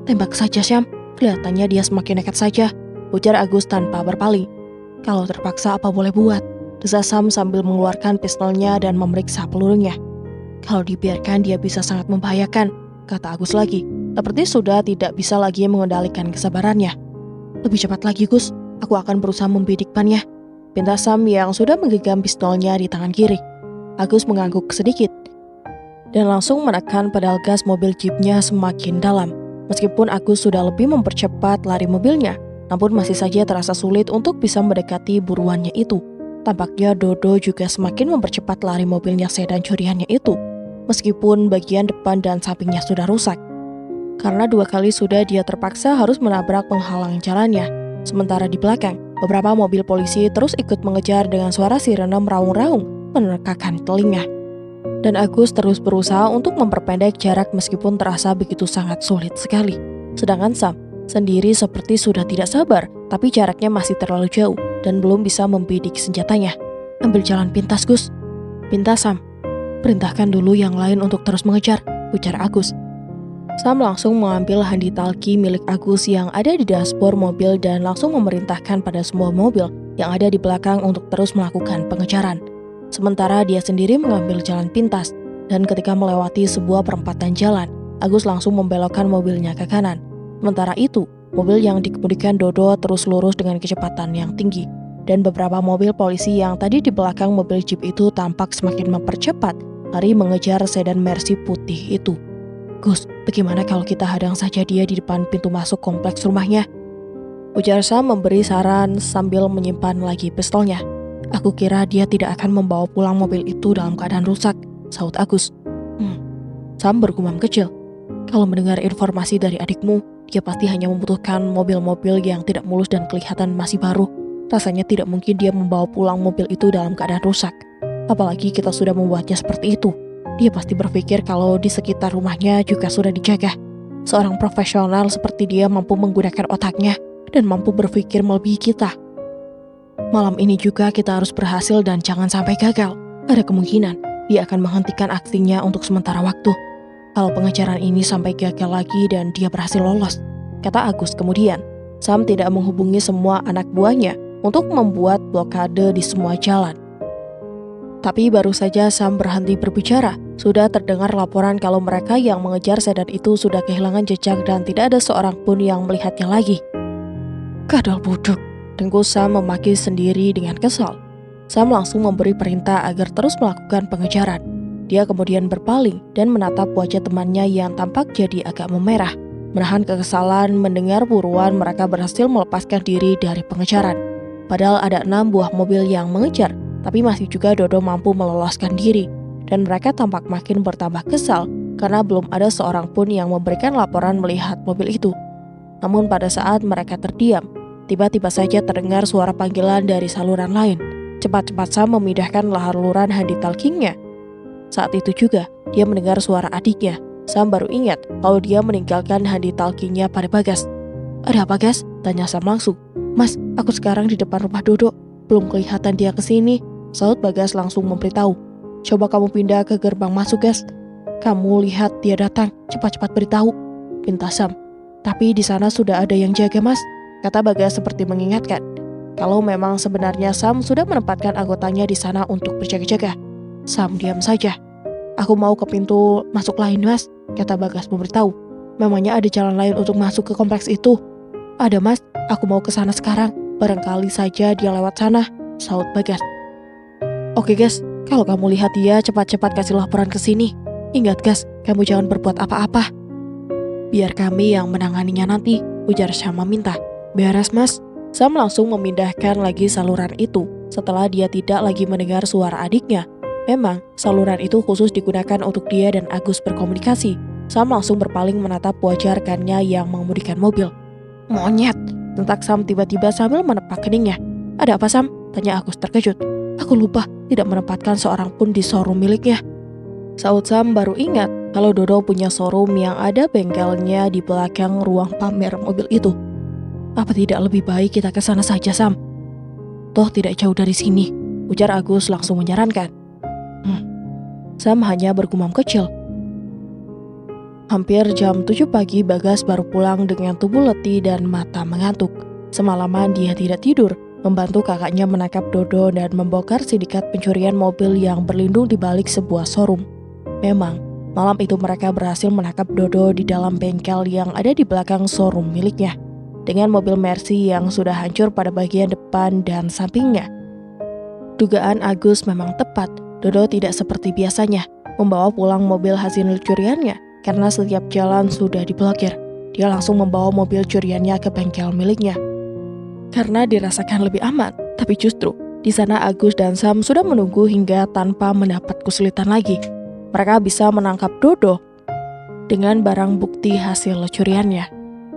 Tembak saja Syam, kelihatannya dia semakin nekat saja, ujar Agus tanpa berpaling. Kalau terpaksa apa boleh buat, desas Sam sambil mengeluarkan pistolnya dan memeriksa pelurunya. Kalau dibiarkan dia bisa sangat membahayakan, kata Agus lagi, seperti sudah tidak bisa lagi mengendalikan kesabarannya. Lebih cepat lagi Gus, aku akan berusaha membidik bannya, pinta Sam yang sudah menggenggam pistolnya di tangan kiri. Agus mengangguk sedikit dan langsung menekan pedal gas mobil jeepnya semakin dalam. Meskipun Agus sudah lebih mempercepat lari mobilnya, namun masih saja terasa sulit untuk bisa mendekati buruannya itu. Tampaknya Dodo juga semakin mempercepat lari mobilnya sedan curiannya itu, meskipun bagian depan dan sampingnya sudah rusak. karena 2 kali sudah dia terpaksa harus menabrak penghalang jalannya. Sementara di belakang, beberapa mobil polisi terus ikut mengejar dengan suara sirene meraung-raung menerkakan telinga. Dan Agus terus berusaha untuk memperpendek jarak meskipun terasa begitu sangat sulit sekali. Sedangkan Sam sendiri seperti sudah tidak sabar, tapi jaraknya masih terlalu jauh dan belum bisa membidik senjatanya. Ambil jalan pintas, Gus. Pintas, Sam. Perintahkan dulu yang lain untuk terus mengejar, ujar Agus. Sam langsung mengambil handi talki milik Agus yang ada di dashboard mobil dan langsung memerintahkan pada semua mobil yang ada di belakang untuk terus melakukan pengejaran. Sementara dia sendiri mengambil jalan pintas, dan ketika melewati sebuah perempatan jalan, Agus langsung membelokkan mobilnya ke kanan. Sementara itu, mobil yang dikemudikan Dodo terus lurus dengan kecepatan yang tinggi, dan beberapa mobil polisi yang tadi di belakang mobil jeep itu tampak semakin mempercepat lari mengejar sedan Mercy putih itu. Gus, bagaimana kalau kita hadang saja dia di depan pintu masuk kompleks rumahnya? Ujar Sam memberi saran sambil menyimpan lagi pistolnya. Aku kira dia tidak akan membawa pulang mobil itu dalam keadaan rusak, sahut Agus. Sam bergumam kecil. Kalau mendengar informasi dari adikmu, dia pasti hanya membutuhkan mobil-mobil yang tidak mulus dan kelihatan masih baru. Rasanya tidak mungkin dia membawa pulang mobil itu dalam keadaan rusak. Apalagi kita sudah membuatnya seperti itu. Dia pasti berpikir kalau di sekitar rumahnya juga sudah dijaga. Seorang profesional seperti dia mampu menggunakan otaknya dan mampu berpikir melebihi kita. Malam ini juga kita harus berhasil dan jangan sampai gagal. Ada kemungkinan dia akan menghentikan aksinya untuk sementara waktu. Kalau pengejaran ini sampai gagal lagi dan dia berhasil lolos, kata Agus kemudian. Sam tidak menghubungi semua anak buahnya untuk membuat blokade di semua jalan. Tapi baru saja Sam berhenti berbicara, sudah terdengar laporan kalau mereka yang mengejar sedan itu sudah kehilangan jejak dan tidak ada seorang pun yang melihatnya lagi. Kadal bodoh, dengkul Sam memaki sendiri dengan kesal. Sam langsung memberi perintah agar terus melakukan pengejaran. Dia kemudian berpaling dan menatap wajah temannya yang tampak jadi agak memerah. Menahan kekesalan mendengar buruan mereka berhasil melepaskan diri dari pengejaran. Padahal ada 6 buah mobil yang mengejar, tapi masih juga Dodo mampu meloloskan diri, dan mereka tampak makin bertambah kesal karena belum ada seorang pun yang memberikan laporan melihat mobil itu. Namun pada saat mereka terdiam, tiba-tiba saja terdengar suara panggilan dari saluran lain. Cepat-cepat Sam memindahkan laluran handi talkingnya. Saat itu juga, dia mendengar suara adiknya. Sam baru ingat kalau dia meninggalkan handi talkingnya pada Bagas. Ada apa, Gas? Tanya Sam langsung. Mas, aku sekarang di depan rumah Dodo. Belum kelihatan dia kesini. Sahut Bagas langsung memberitahu. Coba kamu pindah ke gerbang masuk, Gas. Kamu lihat dia datang, cepat-cepat beritahu, pinta Sam. Tapi di sana sudah ada yang jaga, Mas, kata Bagas seperti mengingatkan. Kalau memang sebenarnya Sam sudah menempatkan anggotanya di sana untuk berjaga-jaga. Sam diam saja. Aku mau ke pintu masuk lain, Mas, kata Bagas memberitahu. Memangnya ada jalan lain untuk masuk ke kompleks itu? Ada, Mas, aku mau ke sana sekarang. Barangkali saja dia lewat sana, sahut Bagas. Oke, Gas, kalau kamu lihat dia cepat-cepat kasih laporan ke sini. Ingat, Gas, kamu jangan berbuat apa-apa. Biar kami yang menanganinya nanti, ujar Sam meminta. Beres, Mas. Sam langsung memindahkan lagi saluran itu setelah dia tidak lagi mendengar suara adiknya. Memang, saluran itu khusus digunakan untuk dia dan Agus berkomunikasi. Sam langsung berpaling menatap wajah rekannya yang mengemudikan mobil. Monyet, tentak Sam tiba-tiba sambil menepak keningnya. Ada apa, Sam? Tanya Agus terkejut. Aku lupa tidak menempatkan seorang pun di showroom miliknya. Sahut Sam baru ingat kalau Dodo punya showroom yang ada bengkelnya di belakang ruang pamer mobil itu. Apa tidak lebih baik kita ke sana saja, Sam? Toh tidak jauh dari sini, ujar Agus langsung menyarankan. Sam hanya bergumam kecil. Hampir jam 7 pagi Bagas baru pulang dengan tubuh letih dan mata mengantuk. Semalaman dia tidak tidur, membantu kakaknya menangkap Dodo dan membongkar sindikat pencurian mobil yang berlindung di balik sebuah showroom. Memang, malam itu mereka berhasil menangkap Dodo di dalam bengkel yang ada di belakang showroom miliknya, dengan mobil Mercy yang sudah hancur pada bagian depan dan sampingnya. Dugaan Agus memang tepat. Dodo tidak seperti biasanya membawa pulang mobil hasil curiannya karena setiap jalan sudah diblokir. Dia langsung membawa mobil curiannya ke bengkel miliknya karena dirasakan lebih aman. Tapi justru di sana Agus dan Sam sudah menunggu hingga tanpa mendapat kesulitan lagi. Mereka bisa menangkap Dodo dengan barang bukti hasil curiannya.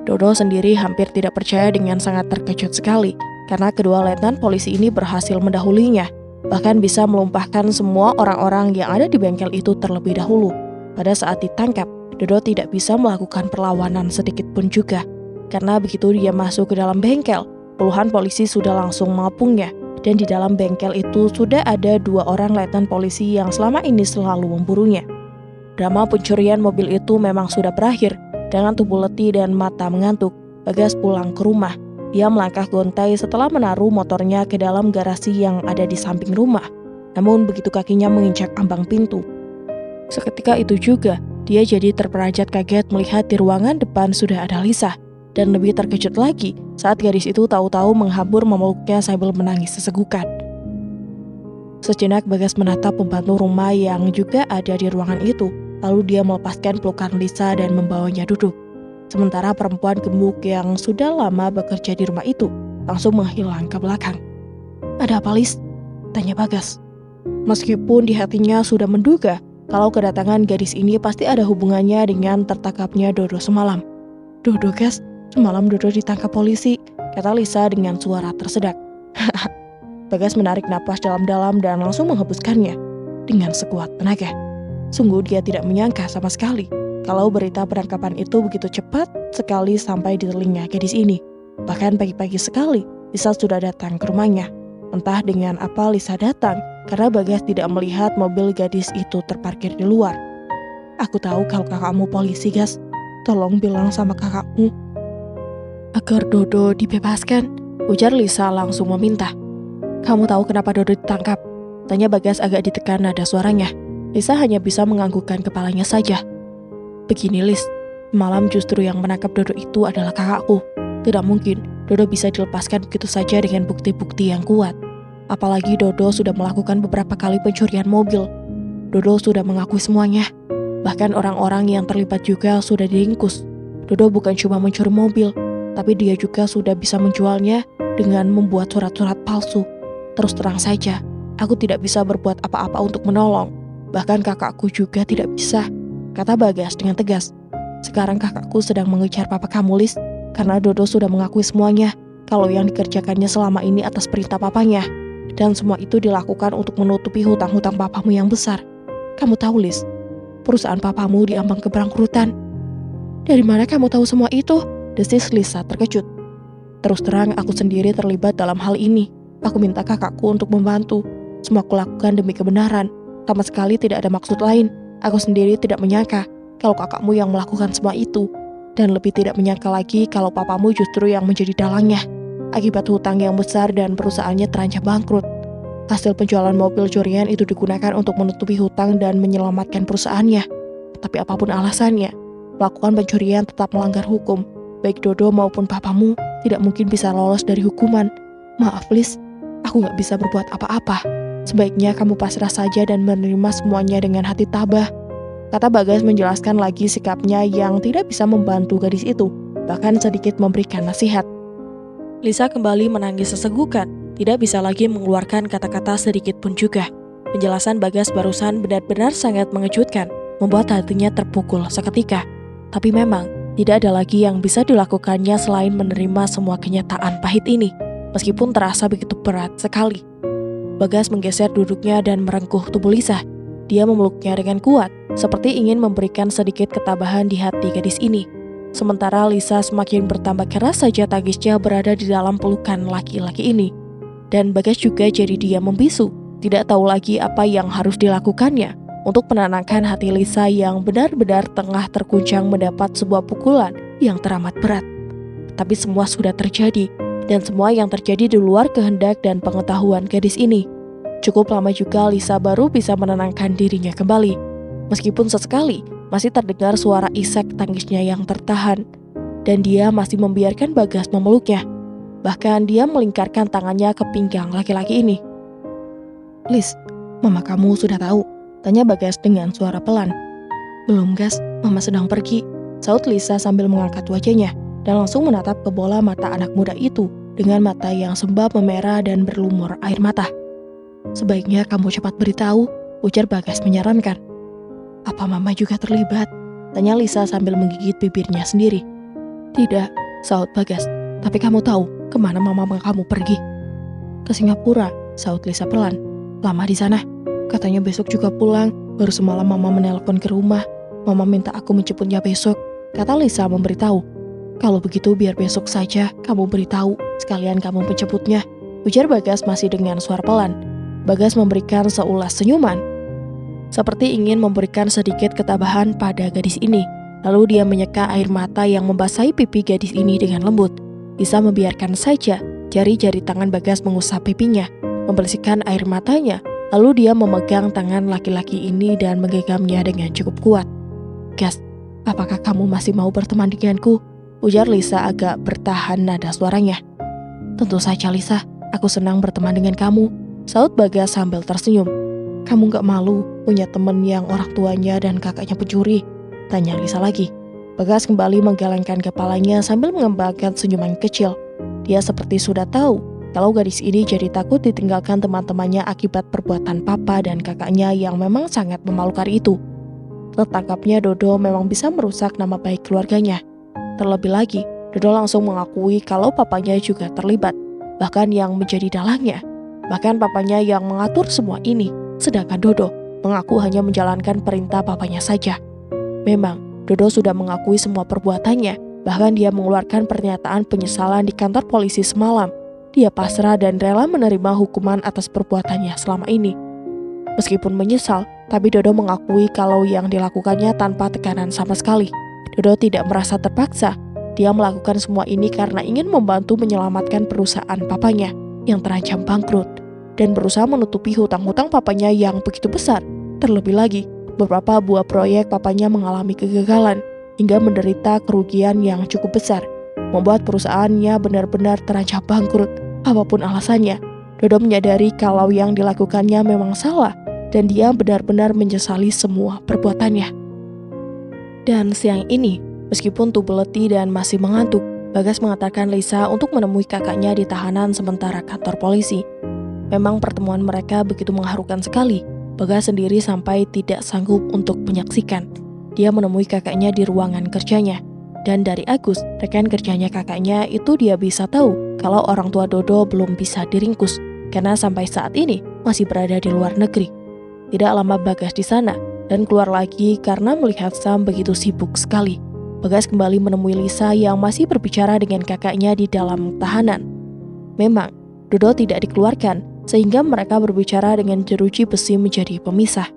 Dodo sendiri hampir tidak percaya dengan sangat terkejut sekali karena kedua letnan polisi ini berhasil mendahulinya, bahkan bisa melumpahkan semua orang-orang yang ada di bengkel itu terlebih dahulu. Pada saat ditangkap, Dodo tidak bisa melakukan perlawanan sedikit pun juga, karena begitu dia masuk ke dalam bengkel, puluhan polisi sudah langsung mengepungnya, dan di dalam bengkel itu sudah ada 2 orang letnan polisi yang selama ini selalu memburunya. Drama pencurian mobil itu memang sudah berakhir. Dengan tubuh letih dan mata mengantuk, Bagas pulang ke rumah. Dia melangkah gontai setelah menaruh motornya ke dalam garasi yang ada di samping rumah. Namun begitu kakinya menginjak ambang pintu, seketika itu juga, dia jadi terperajat kaget melihat di ruangan depan sudah ada Lisa. Dan lebih terkejut lagi saat gadis itu tahu-tahu menghabur memeluknya sambil menangis sesegukan. Sejenak Bagas menatap pembantu rumah yang juga ada di ruangan itu. Lalu dia melepaskan pelukan Lisa dan membawanya duduk. Sementara perempuan gemuk yang sudah lama bekerja di rumah itu langsung menghilang ke belakang. "Ada apa, Lis?" tanya Bagas. Meskipun di hatinya sudah menduga kalau kedatangan gadis ini pasti ada hubungannya dengan tertangkapnya Dodo semalam. "Dodo, Gas, semalam Dodo ditangkap polisi," kata Lisa dengan suara tersedak. Bagas menarik napas dalam-dalam dan langsung menghembuskannya dengan sekuat tenaga. Sungguh dia tidak menyangka sama sekali kalau berita penangkapan itu begitu cepat sekali sampai di telinga gadis ini. Bahkan pagi-pagi sekali, Lisa sudah datang ke rumahnya. Entah dengan apa Lisa datang, karena Bagas tidak melihat mobil gadis itu terparkir di luar. "Aku tahu kalau kakakmu polisi, Gas. Tolong bilang sama kakakmu agar Dodo dibebaskan," ujar Lisa langsung meminta. "Kamu tahu kenapa Dodo ditangkap?" tanya Bagas agak ditekan nada suaranya. Lisa hanya bisa menganggukkan kepalanya saja. "Begini, Lis, malam justru yang menangkap Dodo itu adalah kakakku. Tidak mungkin Dodo bisa dilepaskan begitu saja dengan bukti-bukti yang kuat. Apalagi Dodo sudah melakukan beberapa kali pencurian mobil. Dodo sudah mengakui semuanya. Bahkan orang-orang yang terlibat juga sudah diringkus. Dodo bukan cuma mencuri mobil, tapi dia juga sudah bisa menjualnya dengan membuat surat-surat palsu. Terus terang saja, aku tidak bisa berbuat apa-apa untuk menolong. Bahkan kakakku juga tidak bisa," kata Bagas dengan tegas. "Sekarang kakakku sedang mengejar papa kamu, Lis, karena Dodo sudah mengakui semuanya kalau yang dikerjakannya selama ini atas perintah papanya. Dan semua itu dilakukan untuk menutupi hutang-hutang papamu yang besar. Kamu tahu, Lis, perusahaan papamu diambang keberangkrutan." "Dari mana kamu tahu semua itu?" desis Lisa terkejut. "Terus terang aku sendiri terlibat dalam hal ini. Aku minta kakakku untuk membantu. Semua aku lakukan demi kebenaran. Sama sekali tidak ada maksud lain. Aku sendiri tidak menyangka kalau kakakmu yang melakukan semua itu. Dan lebih tidak menyangka lagi kalau papamu justru yang menjadi dalangnya. Akibat hutang yang besar dan perusahaannya terancam bangkrut. Hasil penjualan mobil curian itu digunakan untuk menutupi hutang dan menyelamatkan perusahaannya. Tapi apapun alasannya, melakukan pencurian tetap melanggar hukum. Baik Dodo maupun papamu tidak mungkin bisa lolos dari hukuman. Maaf, Lis, aku gak bisa berbuat apa-apa. Sebaiknya kamu pasrah saja dan menerima semuanya dengan hati tabah," kata Bagas menjelaskan lagi sikapnya yang tidak bisa membantu gadis itu, bahkan sedikit memberikan nasihat. Lisa kembali menangis sesegukan, tidak bisa lagi mengeluarkan kata-kata sedikit pun juga. Penjelasan Bagas barusan benar-benar sangat mengejutkan, membuat hatinya terpukul seketika. Tapi memang, tidak ada lagi yang bisa dilakukannya selain menerima semua kenyataan pahit ini, meskipun terasa begitu berat sekali. Bagas menggeser duduknya dan merengkuh tubuh Lisa. Dia memeluknya dengan kuat, seperti ingin memberikan sedikit ketabahan di hati gadis ini. Sementara Lisa semakin bertambah keras saja tangisnya berada di dalam pelukan laki-laki ini. Dan Bagas juga jadi dia membisu, tidak tahu lagi apa yang harus dilakukannya untuk menenangkan hati Lisa yang benar-benar tengah terguncang mendapat sebuah pukulan yang teramat berat. Tapi semua sudah terjadi, dan semua yang terjadi di luar kehendak dan pengetahuan gadis ini. Cukup lama juga Lisa baru bisa menenangkan dirinya kembali. Meskipun sesekali masih terdengar suara isak tangisnya yang tertahan, dan dia masih membiarkan Bagas memeluknya. Bahkan dia melingkarkan tangannya ke pinggang laki-laki ini. "Lis, mama kamu sudah tahu?" tanya Bagas dengan suara pelan. "Belum, Gas, mama sedang pergi," saut Lisa sambil mengangkat wajahnya dan langsung menatap ke bola mata anak muda itu dengan mata yang sembab memerah dan berlumur air mata. "Sebaiknya kamu cepat beritahu," ujar Bagas menyarankan. "Apa mama juga terlibat?" Tanya Lisa sambil menggigit bibirnya sendiri. Tidak, sahut Bagas. Tapi kamu tahu kemana mama kamu pergi? Ke Singapura, sahut Lisa pelan. Lama di sana. Katanya besok juga pulang. Baru semalam mama menelpon ke rumah. Mama minta aku menjemputnya besok. Kata Lisa memberitahu. Kalau begitu biar besok saja kamu beritahu. Sekalian kamu menjemputnya. Ujar Bagas masih dengan suara pelan. Bagas memberikan seulas senyuman. Seperti ingin memberikan sedikit ketabahan pada gadis ini. Lalu dia menyeka air mata yang membasahi pipi gadis ini dengan lembut. Lisa membiarkan saja jari-jari tangan Bagas mengusap pipinya, membersihkan air matanya. Lalu dia memegang tangan laki-laki ini dan menggenggamnya dengan cukup kuat. Gas, apakah kamu masih mau berteman denganku? Ujar Lisa agak bertahan nada suaranya. Tentu saja Lisa, aku senang berteman dengan kamu, sahut Bagas sambil tersenyum. Kamu gak malu punya teman yang orang tuanya dan kakaknya pencuri? Tanya Lisa lagi. Bagas kembali menggelengkan kepalanya sambil mengembangkan senyuman kecil. Dia seperti sudah tahu kalau gadis ini jadi takut ditinggalkan teman-temannya akibat perbuatan papa dan kakaknya yang memang sangat memalukan itu. Tertangkapnya Dodo memang bisa merusak nama baik keluarganya. Terlebih lagi, Dodo langsung mengakui kalau papanya juga terlibat, bahkan yang menjadi dalangnya. Bahkan papanya yang mengatur semua ini, sedangkan Dodo mengaku hanya menjalankan perintah papanya saja. Memang, Dodo sudah mengakui semua perbuatannya, bahkan dia mengeluarkan pernyataan penyesalan di kantor polisi semalam. Dia pasrah dan rela menerima hukuman atas perbuatannya selama ini. Meskipun menyesal, tapi Dodo mengakui kalau yang dilakukannya tanpa tekanan sama sekali. Dodo tidak merasa terpaksa. Dia melakukan semua ini karena ingin membantu menyelamatkan perusahaan papanya yang terancam bangkrut dan berusaha menutupi hutang-hutang papanya yang begitu besar. Terlebih lagi, beberapa buah proyek papanya mengalami kegagalan hingga menderita kerugian yang cukup besar, membuat perusahaannya benar-benar terancam bangkrut. Apapun alasannya, Dodo menyadari kalau yang dilakukannya memang salah dan dia benar-benar menyesali semua perbuatannya. Dan siang ini, meskipun tubuh letih dan masih mengantuk, Bagas mengatakan Lisa untuk menemui kakaknya di tahanan sementara kantor polisi. Memang pertemuan mereka begitu mengharukan sekali. Bagas sendiri sampai tidak sanggup untuk menyaksikan. Dia menemui kakaknya di ruangan kerjanya. Dan dari Agus, rekan kerjanya kakaknya itu dia bisa tahu kalau orang tua Dodo belum bisa diringkus karena sampai saat ini masih berada di luar negeri. Tidak lama Bagas di sana dan keluar lagi karena melihat Sam begitu sibuk sekali. Bagas kembali menemui Lisa yang masih berbicara dengan kakaknya di dalam tahanan. Memang, Dodo tidak dikeluarkan sehingga mereka berbicara dengan jeruji besi menjadi pemisah.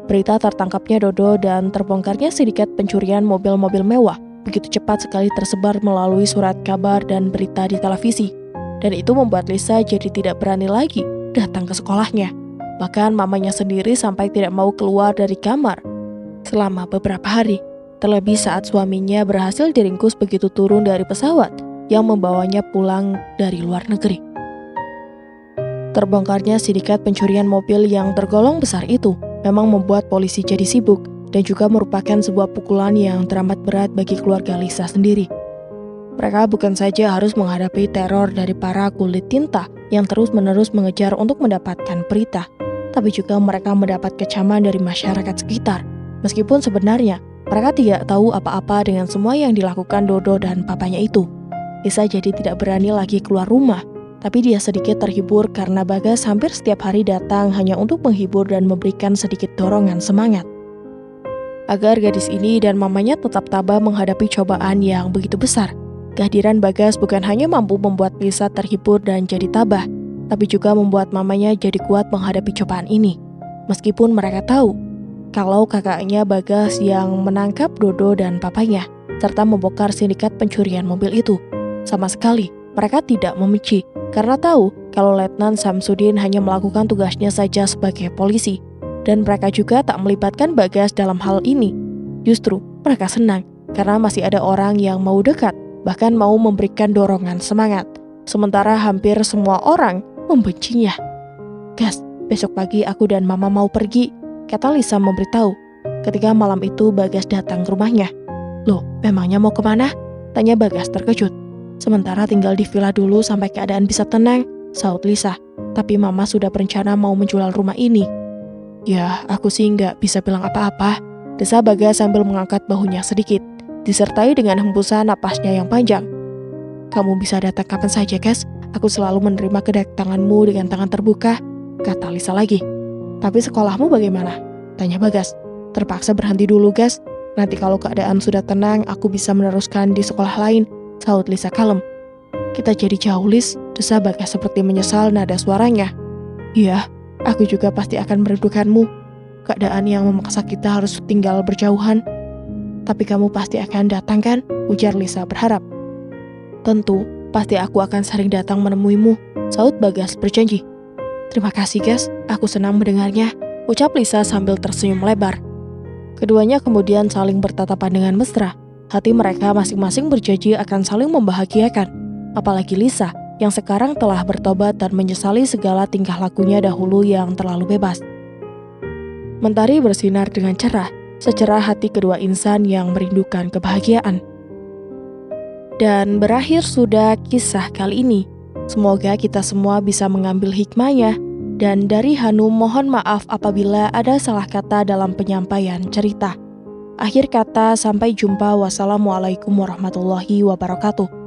Berita tertangkapnya Dodo dan terbongkarnya sindikat pencurian mobil-mobil mewah begitu cepat sekali tersebar melalui surat kabar dan berita di televisi. Dan itu membuat Lisa jadi tidak berani lagi datang ke sekolahnya. Bahkan mamanya sendiri sampai tidak mau keluar dari kamar selama beberapa hari. Terlebih saat suaminya berhasil diringkus begitu turun dari pesawat yang membawanya pulang dari luar negeri. Terbongkarnya sindikat pencurian mobil yang tergolong besar itu memang membuat polisi jadi sibuk dan juga merupakan sebuah pukulan yang teramat berat bagi keluarga Lisa sendiri. Mereka bukan saja harus menghadapi teror dari para kulit tinta yang terus-menerus mengejar untuk mendapatkan berita, tapi juga mereka mendapat kecaman dari masyarakat sekitar. Meskipun sebenarnya mereka tidak tahu apa-apa dengan semua yang dilakukan Dodo dan papanya itu. Lisa jadi tidak berani lagi keluar rumah. Tapi dia sedikit terhibur karena Bagas hampir setiap hari datang hanya untuk menghibur dan memberikan sedikit dorongan semangat. Agar gadis ini dan mamanya tetap tabah menghadapi cobaan yang begitu besar. Kehadiran Bagas bukan hanya mampu membuat Lisa terhibur dan jadi tabah, tapi juga membuat mamanya jadi kuat menghadapi cobaan ini. Meskipun mereka tahu kalau kakaknya Bagas yang menangkap Dodo dan papanya, serta membongkar sindikat pencurian mobil itu. Sama sekali, mereka tidak membenci. Karena tahu kalau Letnan Samsudin hanya melakukan tugasnya saja sebagai polisi, dan mereka juga tak melibatkan Bagas dalam hal ini. Justru mereka senang karena masih ada orang yang mau dekat, bahkan mau memberikan dorongan semangat. Sementara hampir semua orang membencinya. Gas, besok pagi aku dan mama mau pergi, kata Lisa memberitahu. Ketika malam itu Bagas datang ke rumahnya. Loh, memangnya mau kemana? Tanya Bagas terkejut. Sementara tinggal di villa dulu sampai keadaan bisa tenang, sahut Lisa. Tapi mama sudah berencana mau menjual rumah ini. Ya, aku sih nggak bisa bilang apa-apa, desa Bagas sambil mengangkat bahunya sedikit, disertai dengan hembusan napasnya yang panjang. Kamu bisa datang kapan saja, Gas. Aku selalu menerima kedatanganmu dengan tangan terbuka, kata Lisa lagi. Tapi sekolahmu bagaimana? Tanya Bagas. Terpaksa berhenti dulu, Gas. Nanti kalau keadaan sudah tenang, aku bisa meneruskan di sekolah lain, sahut Lisa kalem. Kita jadi jauh, Lis, desa Bagas seperti menyesal nada suaranya. Iya, aku juga pasti akan merindukanmu. Keadaan yang memaksa kita harus tinggal berjauhan. Tapi kamu pasti akan datang kan? Ujar Lisa berharap. Tentu, pasti aku akan sering datang menemuimu, sahut Bagas berjanji. Terima kasih, Gas, aku senang mendengarnya, ucap Lisa sambil tersenyum lebar. Keduanya kemudian saling bertatapan dengan mesra. Hati mereka masing-masing berjanji akan saling membahagiakan. Apalagi Lisa, yang sekarang telah bertobat dan menyesali segala tingkah lakunya dahulu yang terlalu bebas. Mentari bersinar dengan cerah, secerah hati kedua insan yang merindukan kebahagiaan. Dan berakhir sudah kisah kali ini. Semoga kita semua bisa mengambil hikmahnya. Dan dari Hanum mohon maaf apabila ada salah kata dalam penyampaian cerita. Akhir kata, sampai jumpa. Wassalamualaikum warahmatullahi wabarakatuh.